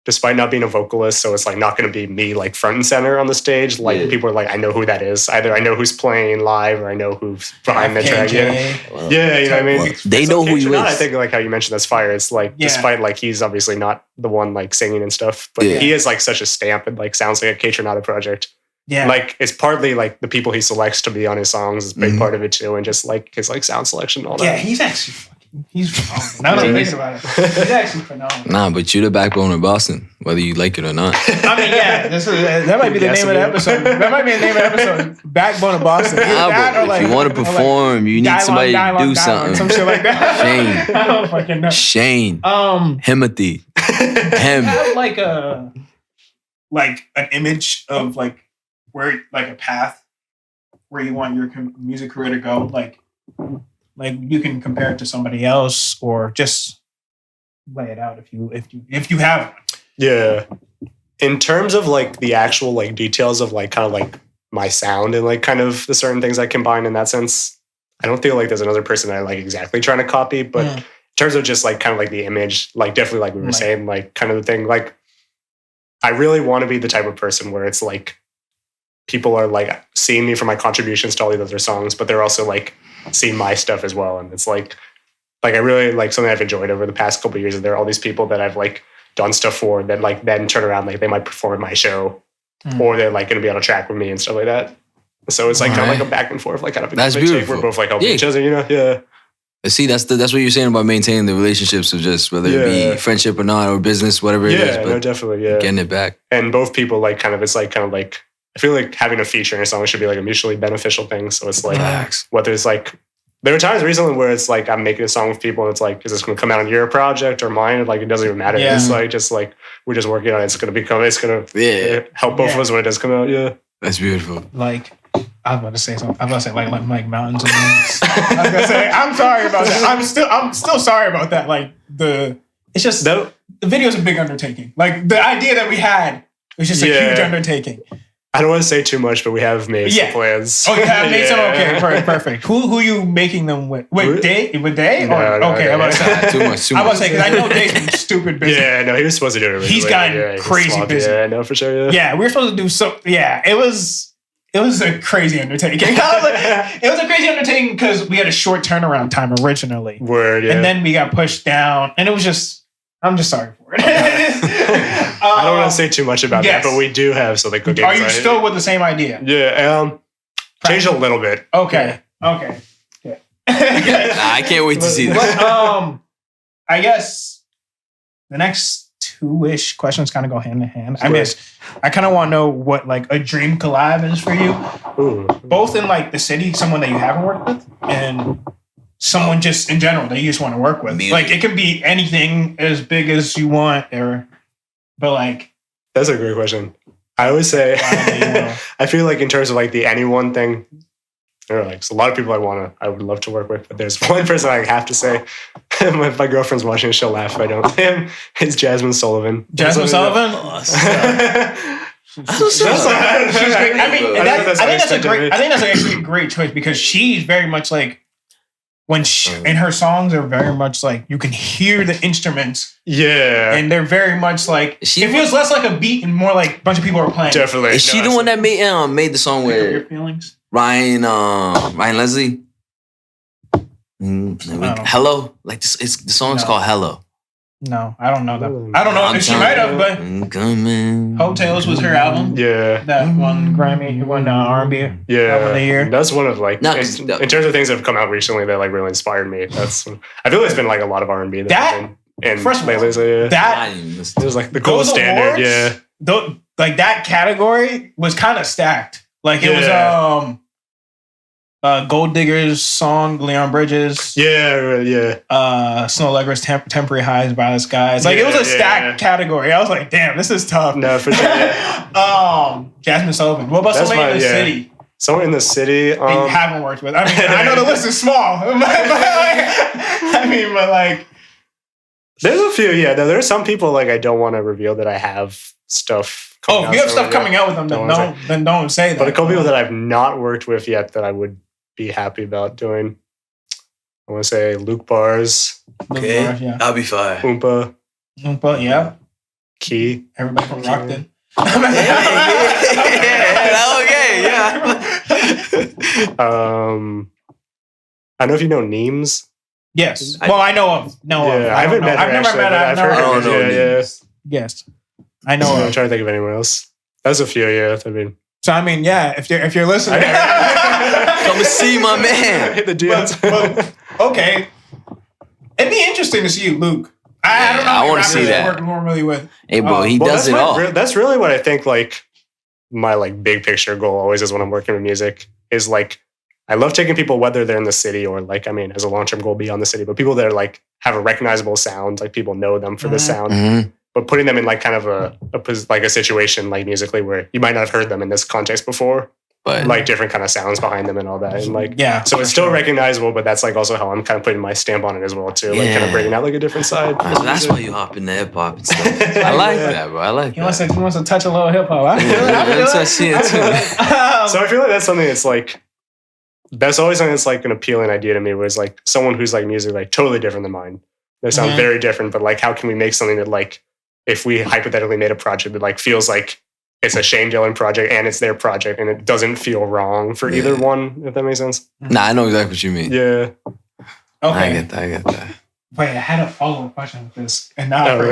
despite not being a vocalist, so it's like not going to be me like front and center on the stage. Like people are like, I know who that is. Either I know who's playing live or I know who's behind the track. You know what I mean?
Well, they know who you is.
I think like how you mentioned that's fire. It's like despite like he's obviously not the one like singing and stuff, but he is like such a stamp and like sounds like a K-Tronada project. Yeah, like it's partly like the people he selects to be on his songs is a big part of it too, and just like his like sound selection and all that.
Yeah, he's actually he's phenomenal. Now that I'm thinking about it, he's actually phenomenal.
Nah, but you're the backbone of Boston, whether you like it or not.
I mean, that might be the name of the episode. That might be the name of the episode. Backbone of Boston.
Nah, but if you want to perform, you need somebody to do something.
Some shit like that.
Shane.
I don't fucking know.
Shane. Himothy. Him.
You have like an image of like where like a path where you want your music career to go, like you can compare it to somebody else or just lay it out if you have one.
Yeah. In terms of like the actual like details of like kind of like my sound and like kind of the certain things I combine in that sense, I don't feel like there's another person that I like exactly trying to copy, but in terms of just like kind of like the image, like definitely like we were saying, like kind of the thing, like I really want to be the type of person where it's like people are like seeing me for my contributions to all these other songs, but they're also like seeing my stuff as well. And it's like I really like something I've enjoyed over the past couple of years. There are all these people that I've like done stuff for that like then turn around, like they might perform at my show or they're like going to be on a track with me and stuff like that. So it's like kind of like a back and forth, like kind of
that's beautiful.
We're both like helping each other, you know? Yeah.
See, that's what you're saying about maintaining the relationships of just whether it be friendship or not or business, whatever it is.
But no, definitely, getting
it back.
And both people like kind of, it's like kind of like, I feel like having a feature in a song should be like a mutually beneficial thing. So it's like, whether it's like, there were times recently where it's like, I'm making a song with people and it's like, is this going to come out on your project or mine? Like, it doesn't even matter. Yeah. It's like, just like, we're just working on it. It's going to help both of us when it does come out. Yeah.
That's beautiful.
Like, I was about to say something. I was about to say like mountains and moons. I was gonna say I'm sorry about that. I'm still sorry about that. Like it's just the video's a big undertaking. Like the idea that we had was just a huge undertaking.
I don't want to say too much, but we have made some plans.
Oh, you have made some. Okay, perfect. Who are you making them with? Wait, Day? With Day?
No,
okay, I'm about to say
too much.
I was about to say because I know Day's been stupid busy.
Yeah, no, he was supposed to do it.
He's gotten crazy busy.
Yeah, no, for sure.
Yeah, we were supposed to do so. Yeah, it was a crazy undertaking. It was a crazy undertaking because we had a short turnaround time originally.
Word, yeah.
And then we got pushed down, and it was just. I'm just sorry for it.
I don't want to say too much about that, but we do have something cooking.
Are you still with the same idea?
Yeah, changed a little bit.
Okay.
Yeah. I can't wait to see this.
But, I guess the next two-ish questions kind of go hand in hand. I kind of want to know what like a dream collab is for you.
Ooh.
Both in like the city, someone that you haven't worked with, and someone just in general that you just want to work with.
Music.
Like it can be anything as big as you want, but like
that's a great question. I always say, I feel like in terms of like the anyone thing, there are like a lot of people I would love to work with, but there's one person I have to say. If my girlfriend's watching, she'll laugh if I don't. It's Jasmine Sullivan.
Jasmine Sullivan. She's great. I mean, I think that's actually a great choice because she's very much like and her songs are very much like you can hear the instruments.
Yeah,
and they're very much like it feels less like a beat and more like a bunch of people are playing.
Definitely.
Is she the one that made the song with
Your Feelings?
Ryan Leslie? Hello, like this. The song's called Hello.
No, I don't know that. I don't know if she might have, but Hotels was her album.
Yeah,
that won Grammy, won R&B. Album of the year.
That's one of like in terms of things that have come out recently that like really inspired me. That's I feel like it's been like a lot of R&B that and
first of all,
that it was like the gold standard.
Awards, like that category was kind of stacked. Like it was Gold Digger's song, Leon Bridges. Snow Allegra's Temporary Highs by the Skies. Like it was a stacked category. I was like, damn, this is tough.
No, for sure.
Jasmine Sullivan. What about somebody in the city?
Someone in the city
that you haven't worked with. I mean, I know the list is small. but
there's a few, there are some people like I don't want to reveal that I have stuff coming out.
If you have stuff coming out with them, then don't say that.
But a couple people that I've not worked with yet that I would be happy about doing. I want to say Luke Bars.
Okay, I'll be fine.
Oompa,
yeah.
Key.
Everybody from Rockton.
I don't know if you know Neems.
Yes. I know of.
I haven't met her. I've never met her. I've heard her.
Yes. I know.
I'm trying to think of anyone else. That's a few. I mean.
So I mean, if you're listening,
come and see my man.
Hit the DMs.
Okay. It'd be interesting to see you, Luke. I don't know.
I want to see that.
Work normally with.
Hey, bro, he does it all.
That's really what I think. Like my like big picture goal always is when I'm working with music is like I love taking people whether they're in the city or like as a long term goal beyond the city, but people that are like have a recognizable sound, like people know them for the sound. Mm-hmm. But putting them in like kind of a situation like musically where you might not have heard them in this context before, but like different kind of sounds behind them and all that, and like so it's still recognizable, but that's like also how I'm kind of putting my stamp on it as well too, like kind of bringing out like a different side.
That's why you hop into hip hop and stuff. I like that, bro. I like that.
He wants to touch a little hip hop.
I see it too.
So I feel like that's something that's like. That's always something that's like an appealing idea to me, where it's like someone who's like music like totally different than mine. They sound very different, but like how can we make something that like if we hypothetically made a project that like feels like it's a Shane Dillon project and it's their project and it doesn't feel wrong for either one, if that makes sense.
Nah, I know exactly what you mean.
Yeah.
Okay.
I get that.
Wait, I had a follow-up question with this, and now but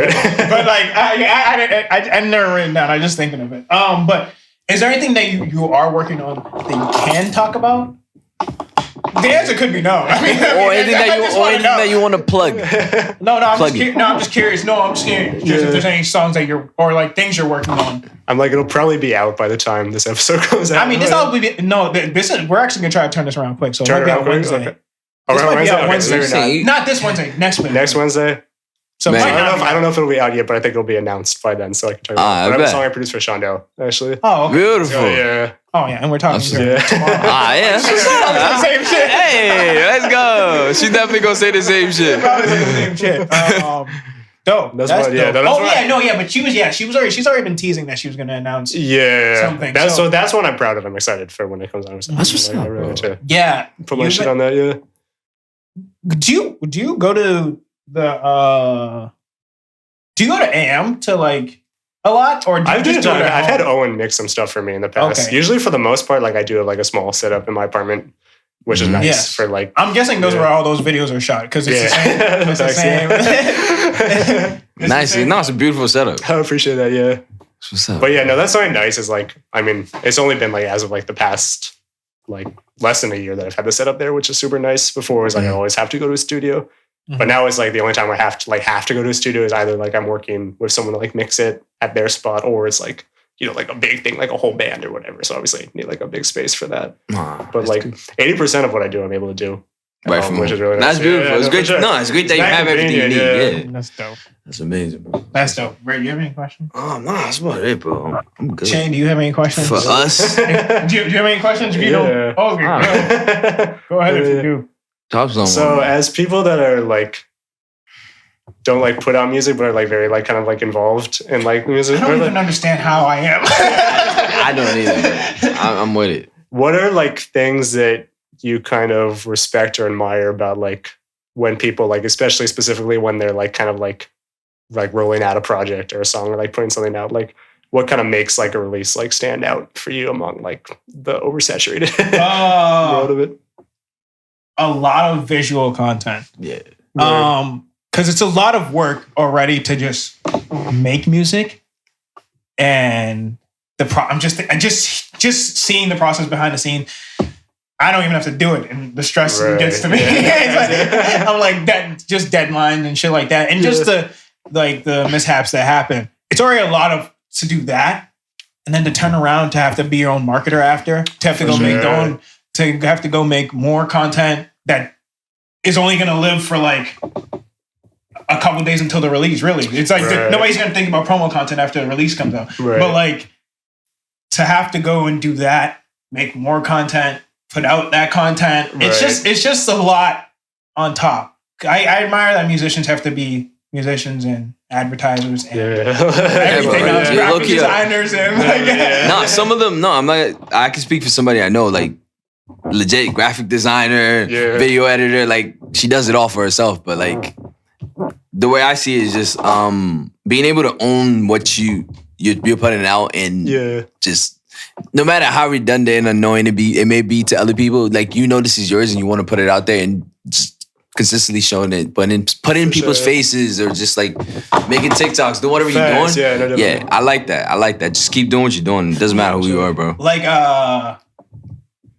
like I never written down. I'm just thinking of it. But is there anything that you are working on that you can talk about? The answer could be no.
Or anything that you want to plug.
I'm just curious. No, I'm just curious if there's any songs that or like things you're working on.
I'm like, it'll probably be out by the time this episode comes out.
I mean, we're actually gonna try to turn this around quick. So it might be out Wednesday.
Okay. This might be out
Wednesday. Not this Wednesday. Next Wednesday.
Next Wednesday.
So
I don't know if it'll be out yet, but I think it'll be announced by then, so I can talk about it. But I have a song I produced for Shondell, actually.
Oh, okay.
Beautiful.
So, yeah.
Oh, yeah, and we're talking tomorrow.
Same shit. Hey, let's go. She's definitely gonna say the same shit.
Probably say the same shit. Dope.
That's dope.
But she's already been teasing that she was gonna announce.
Something. That's one I'm proud of. I'm excited for when it comes out.
That's what's up,
bro.
Yeah.
Put my shit on that. Yeah.
Do you go to do you go to AM to like a lot, or
I've had Owen mix some stuff for me in the past. Okay. Usually, for the most part, like I do have like a small setup in my apartment, which is nice for like.
I'm guessing those where all those videos are shot because it's the same. It's the same.
Nice. No, it's a beautiful setup.
I appreciate that. Yeah.
What's up?
But yeah, no, that's something nice. Is like, I mean, it's only been like as of like the past like less than a year that I've had the setup there, which is super nice. Before it was like I always have to go to a studio. But now it's like the only time I have to go to a studio is either like I'm working with someone to like mix it at their spot, or it's like, like a big thing, like a whole band or whatever. So obviously I need like a big space for that. But like 80% of what I do, I'm able to do.
Right from
which is really nice.
That's beautiful. It's great. Sure. No, it's great that you have everything you need. Yeah.
That's dope.
That's amazing, bro.
That's dope. Ray, do you have any questions?
Oh, no, that's about it, bro. I'm good.
Shane, do you have any questions?
For us?
do you have any questions? If you don't, okay, go ahead if you do.
So as people that are like, don't like put out music, but are like very like kind of like involved in like music.
I don't even understand how I am.
I don't either. I'm with it.
What are like things that you kind of respect or admire about like when people like, especially specifically when they're like kind of like rolling out a project or a song or like putting something out, like what kind of makes like a release like stand out for you among like the oversaturated world of it?
A lot of visual content.
Yeah.
Because it's a lot of work already to just make music, and I'm just seeing the process behind the scene. I don't even have to do it, and the stress gets to me. I'm like that, just deadlines and shit like that, and just the mishaps that happen. It's already a lot to do that, and then to turn around to have to be your own marketer after, to have to go make more content that is only going to live for like a couple days until the release. Really, it's like nobody's going to think about promo content after the release comes out. But like to have to go and do that, make more content, put out that content. It's just a lot on top. I admire that musicians have to be musicians and advertisers and everything else, graphic designers and
some of them. No, I'm not. I can speak for somebody I know, like legit graphic designer, video editor. Like she does it all for herself. But like the way I see it is just being able to own what you're putting out and just. No matter how redundant and annoying it may be to other people, like this is yours and you want to put it out there and just consistently showing it, put in people's faces or just like making TikToks, do whatever you're doing. Yeah, I like that. Just keep doing what you're doing. It doesn't matter who you are, bro.
Like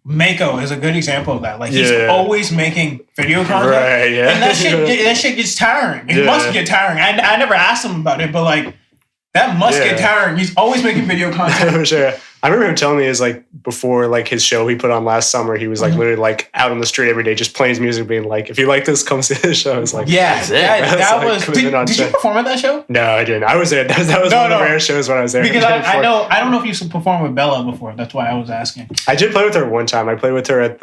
Mako is a good example of that. Like he's always making video content, and that shit gets tiring. It must get tiring. I never asked him about it, but like that must get tiring. He's always making video content.
For sure. I remember him telling me is like before like his show he put on last summer, he was like literally like out on the street every day just playing his music, being like, if you like this, come see the show. I was like,
that was. Did you perform at that show?
No, I didn't. I was there. That was one of the rare shows when I was there.
Because I don't know if you performed with Bella before. That's why I was asking.
I did play with her one time. I played with her at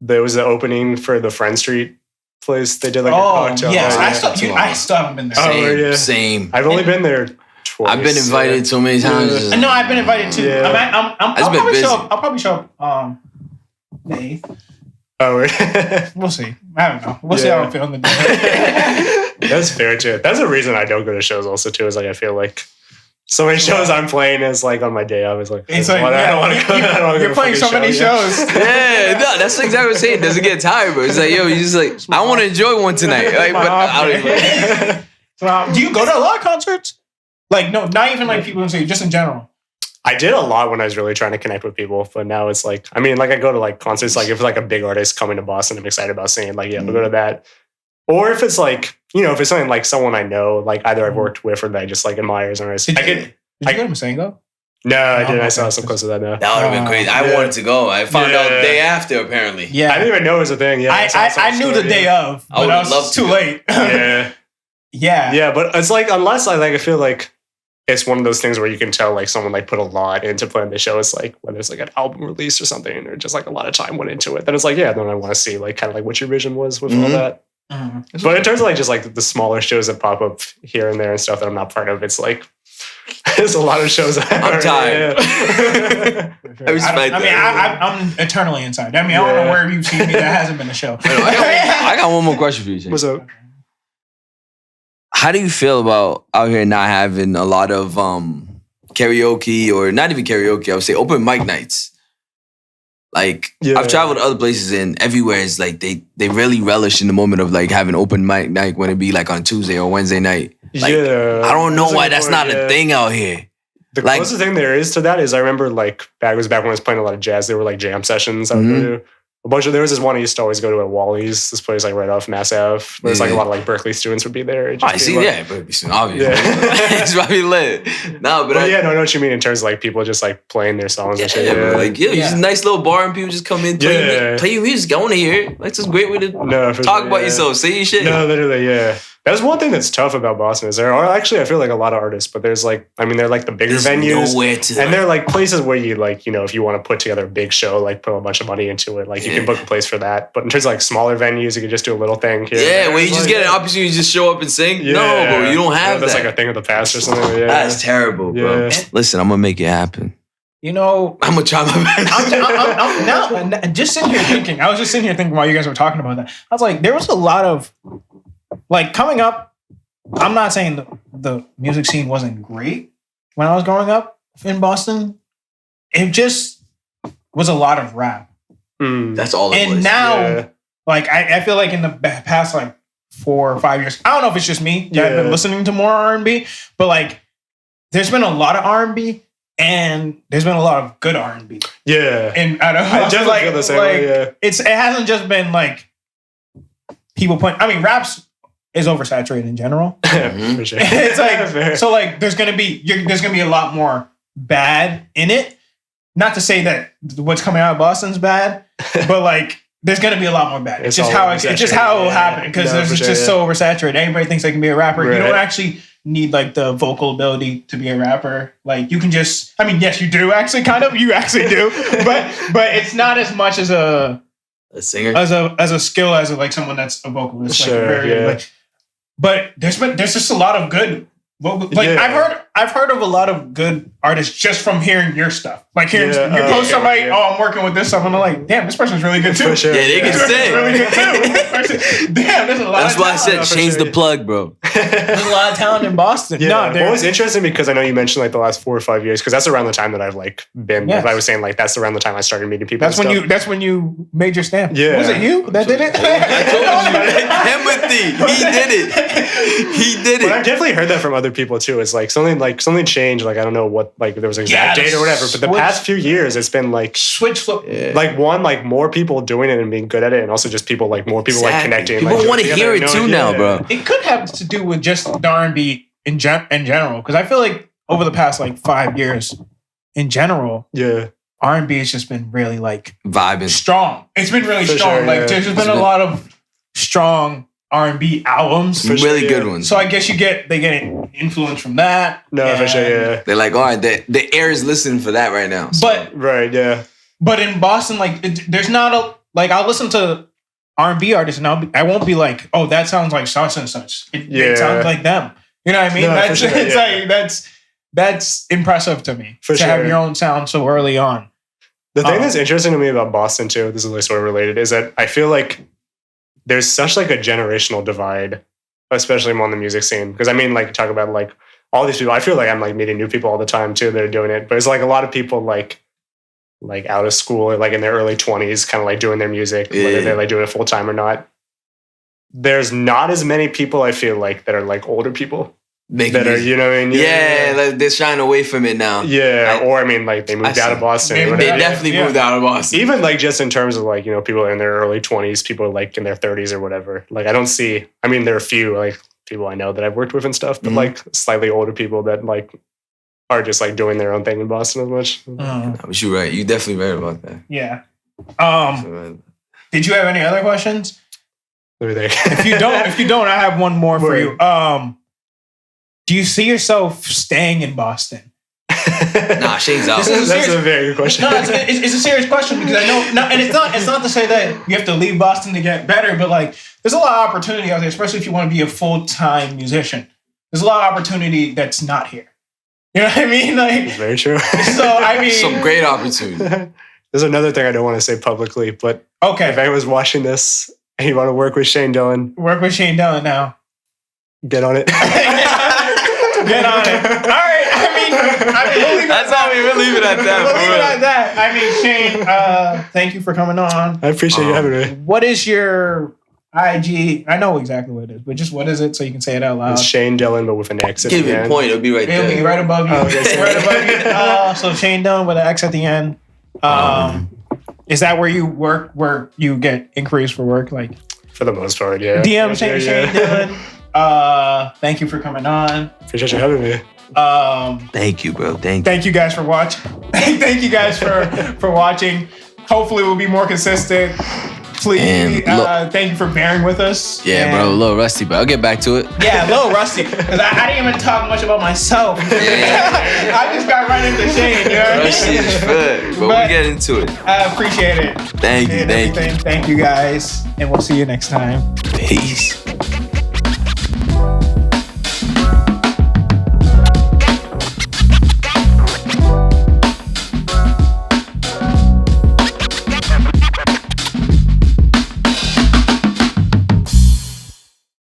there was the opening for the Friend Street place. They did like a cocktail.
Yes, I still haven't been there.
Same.
I've only been there twice.
I've been invited so many times.
No, I've been invited too. I'll probably show up the 8th.
Oh, really?
We'll see. I don't know. We'll see how I feel on the day.
That's fair too. That's a reason I don't go to shows also too, is like I feel like so many shows I'm playing is like on my day off. It's like, I don't want to go.
You're playing so many shows.
No, that's exactly what I'm saying. It doesn't get tired, bro. It's like, yo, you just like, I want to enjoy one tonight. Like, but I
don't do you go to a lot of concerts? Like, no, not even like people say, just in general.
I did a lot when I was really trying to connect with people, but now it's like, I mean, like I go to like concerts, like if like a big artist coming to Boston, I'm excited about seeing, like, yeah, we'll go to that. Or if it's like, if it's something like someone I know, like either I've worked with or that I just like admire as an artist.
Did you go to Masengo?
No, I didn't. I saw some close to that now.
That would have been crazy. I wanted to go. I found out the day after, apparently.
Yeah.
I didn't even know it was a thing. Yeah,
I knew the day of, but I was too late.
Yeah. Yeah, but it's like, unless I feel like it's one of those things where you can tell like someone like put a lot into playing the show. It's like when there's like an album release or something, or just like a lot of time went into it. Then it's like, then I want to see like kind of like what your vision was with all that. Mm-hmm. But in terms of like just like the smaller shows that pop up here and there and stuff that I'm not part of, it's like there's a lot of shows.
I'm tired.
I'm eternally inside. I mean, I don't know where you've seen me that hasn't been a show.
I got one more question for you, Jay.
What's up?
How do you feel about out here not having a lot of karaoke, or not even karaoke, I would say open mic nights? Like, I've traveled to other places and everywhere is like they really relish in the moment of like having open mic night when it be like on Tuesday or Wednesday night. Like, I don't know why that's not a thing out here.
The closest thing there is to that is I remember like back when I was playing a lot of jazz, there were like jam sessions I would go to. there was this one I used to always go to at Wally's, this place like right off Mass Ave, where there's like a lot of like Berkeley students would be there.
I see, Berkeley students, obviously. It's probably lit. No, but
I know what you mean in terms of like people just like playing their songs and shit.
Yeah, like just a nice little bar and people just come in, play your music. I want to hear it. Like, it's a great way to talk about yourself, say your shit.
No, literally, yeah. That's one thing that's tough about Boston is there are actually, I feel like a lot of artists, but there's like, I mean, they're like the bigger venues, and they're like places where you like, you know, if you want to put together a big show, like put a bunch of money into it, like you can book a place for that. But in terms of like smaller venues, you can just do a little thing here.
Yeah, where you just get an opportunity to just show up and sing. Yeah. No, bro, you don't have that.
That's like a thing of the past or something. Yeah.
That's terrible, bro. Yeah. Listen, I'm gonna make it happen.
You know,
I'm gonna try my best.
I'm just sitting here thinking. I was just sitting here thinking while you guys were talking about that. I was like, there was a lot of like coming up. I'm not saying the music scene wasn't great when I was growing up in Boston. It just was a lot of rap.
That's all it was.
And now, like, I feel like in the past, like, 4 or 5 years, I don't know if it's just me that I've been listening to more R&B, but, like, there's been a lot of R&B and there's been a lot of good R&B.
Yeah.
And I don't know.
I definitely feel the same way, yeah.
It hasn't just been, like, people putting... I mean, raps... is oversaturated in general.
For sure.
It's like so like there's gonna be a lot more bad in it. Not to say that what's coming out of Boston's bad, but like there's gonna be a lot more bad. It's just how it will happen because it's just so oversaturated. Everybody thinks they can be a rapper. Right. You don't actually need like the vocal ability to be a rapper. Like you can just yes, you do actually kind of. You actually do. but it's not as much as a
singer
as a skill as like someone that's a vocalist.
Sure,
but there's just a lot of good. I've heard of a lot of good artists just from hearing your stuff. Like hearing you post somebody, I'm working with this stuff, and I'm like, damn, this person's really good too.
For sure.
Yeah, they can sing.
Really good too. Damn, there's a lot.
That's why I said change the plug, bro.
There's a lot of talent in Boston.
Yeah. Well, it's interesting because I know you mentioned like the last 4 or 5 years because that's around the time that I've like been. Yes. I was saying like that's around the time I started meeting people.
That's when you made your stamp.
Yeah.
Was it you that did it?
Empathy. He did it.
But I've definitely heard that from other people too. It's like something changed. Like I don't know what like there was an exact date or whatever. But the past few years, it's been like
switch flip.
Yeah. Like like more people doing it and being good at it, and also just people like more people like connecting.
People
like,
want to hear it too now, bro.
It could have to do with just the R&B in general, because I feel like over the past like 5 years, in general, R&B has just been really like
vibing,
strong. It's been really strong.
Sure,
like there's been a lot of strong R&B albums,
really good ones.
So I guess they get influence from that.
No, for sure, yeah.
They're like, all right, the air is listening for that right now.
So. But in Boston, like there's not I'll listen to R&B artists and I won't be like, oh, that sounds like such and such. It sounds like them. You know what I mean?
No,
that's impressive to me
to
have your own sound so early on.
The thing that's interesting to me about Boston too, this is like sort of related, is that I feel like there's such like a generational divide, especially among the music scene. Because I mean, like talk about like all these people. I feel like I'm like meeting new people all the time too that are doing it. But it's like a lot of people like out of school or like in their early 20s, kind of like doing their music, whether they're like doing it full time or not. There's not as many people I feel like that are like older people. That are, you know what I mean?
Like they're shying away from it now.
Yeah, or I mean, like they moved out of Boston.
They definitely moved out of Boston.
Even like just in terms of like, you know, people in their early 20s, people like in their 30s or whatever. Like I don't see, I mean, there are a few like people I know that I've worked with and stuff, but like slightly older people that like are just like doing their own thing in Boston as much.
But you're right. You're definitely right about that.
Yeah. Did you have any other questions?
Let me think.
If you don't, I have one more for you. Do you see yourself staying in Boston?
Nah, Shane's out.
That's a very good question.
No, it's a serious question because I know, and it's not to say that you have to leave Boston to get better, but like there's a lot of opportunity out there, especially if you want to be a full-time musician. There's a lot of opportunity that's not here. You know what I mean? Like
it's very true.
So I mean,
some great opportunity.
There's another thing I don't want to say publicly, but
okay,
if anyone's watching this and you want to work with Shane Dillon,
work with Shane Dillon now.
Get on it.
Get on it. All right. I mean,
that's how we will leave it at that.
We'll leave it at that. I mean, Shane, thank you for coming on.
I appreciate you having me.
What is your IG? I know exactly what it is, but just what is it so you can say it out loud?
It's Shane Dillon, but with an X at the end.
Give me a point. It'll be right there.
It'll be right above you. Right above you. So Shane Dillon with an X at the end. Is that where you work? Where you get inquiries for work? Like
for the most part, yeah.
DM Shane Dillon. Thank you for coming on.
Appreciate you having me.
Thank you, bro.
Thank you guys for watching. Thank you guys for watching. Hopefully, we'll be more consistent. Please, thank you for bearing with us.
Yeah, bro, a little rusty, but I'll get back to it.
Yeah, a little rusty. Because I didn't even talk much about myself. I just got right into Shane, you know what I mean?
Rusty is good, but we'll get into it.
I appreciate it.
Thank you.
Thank you, guys. And we'll see you next time.
Peace.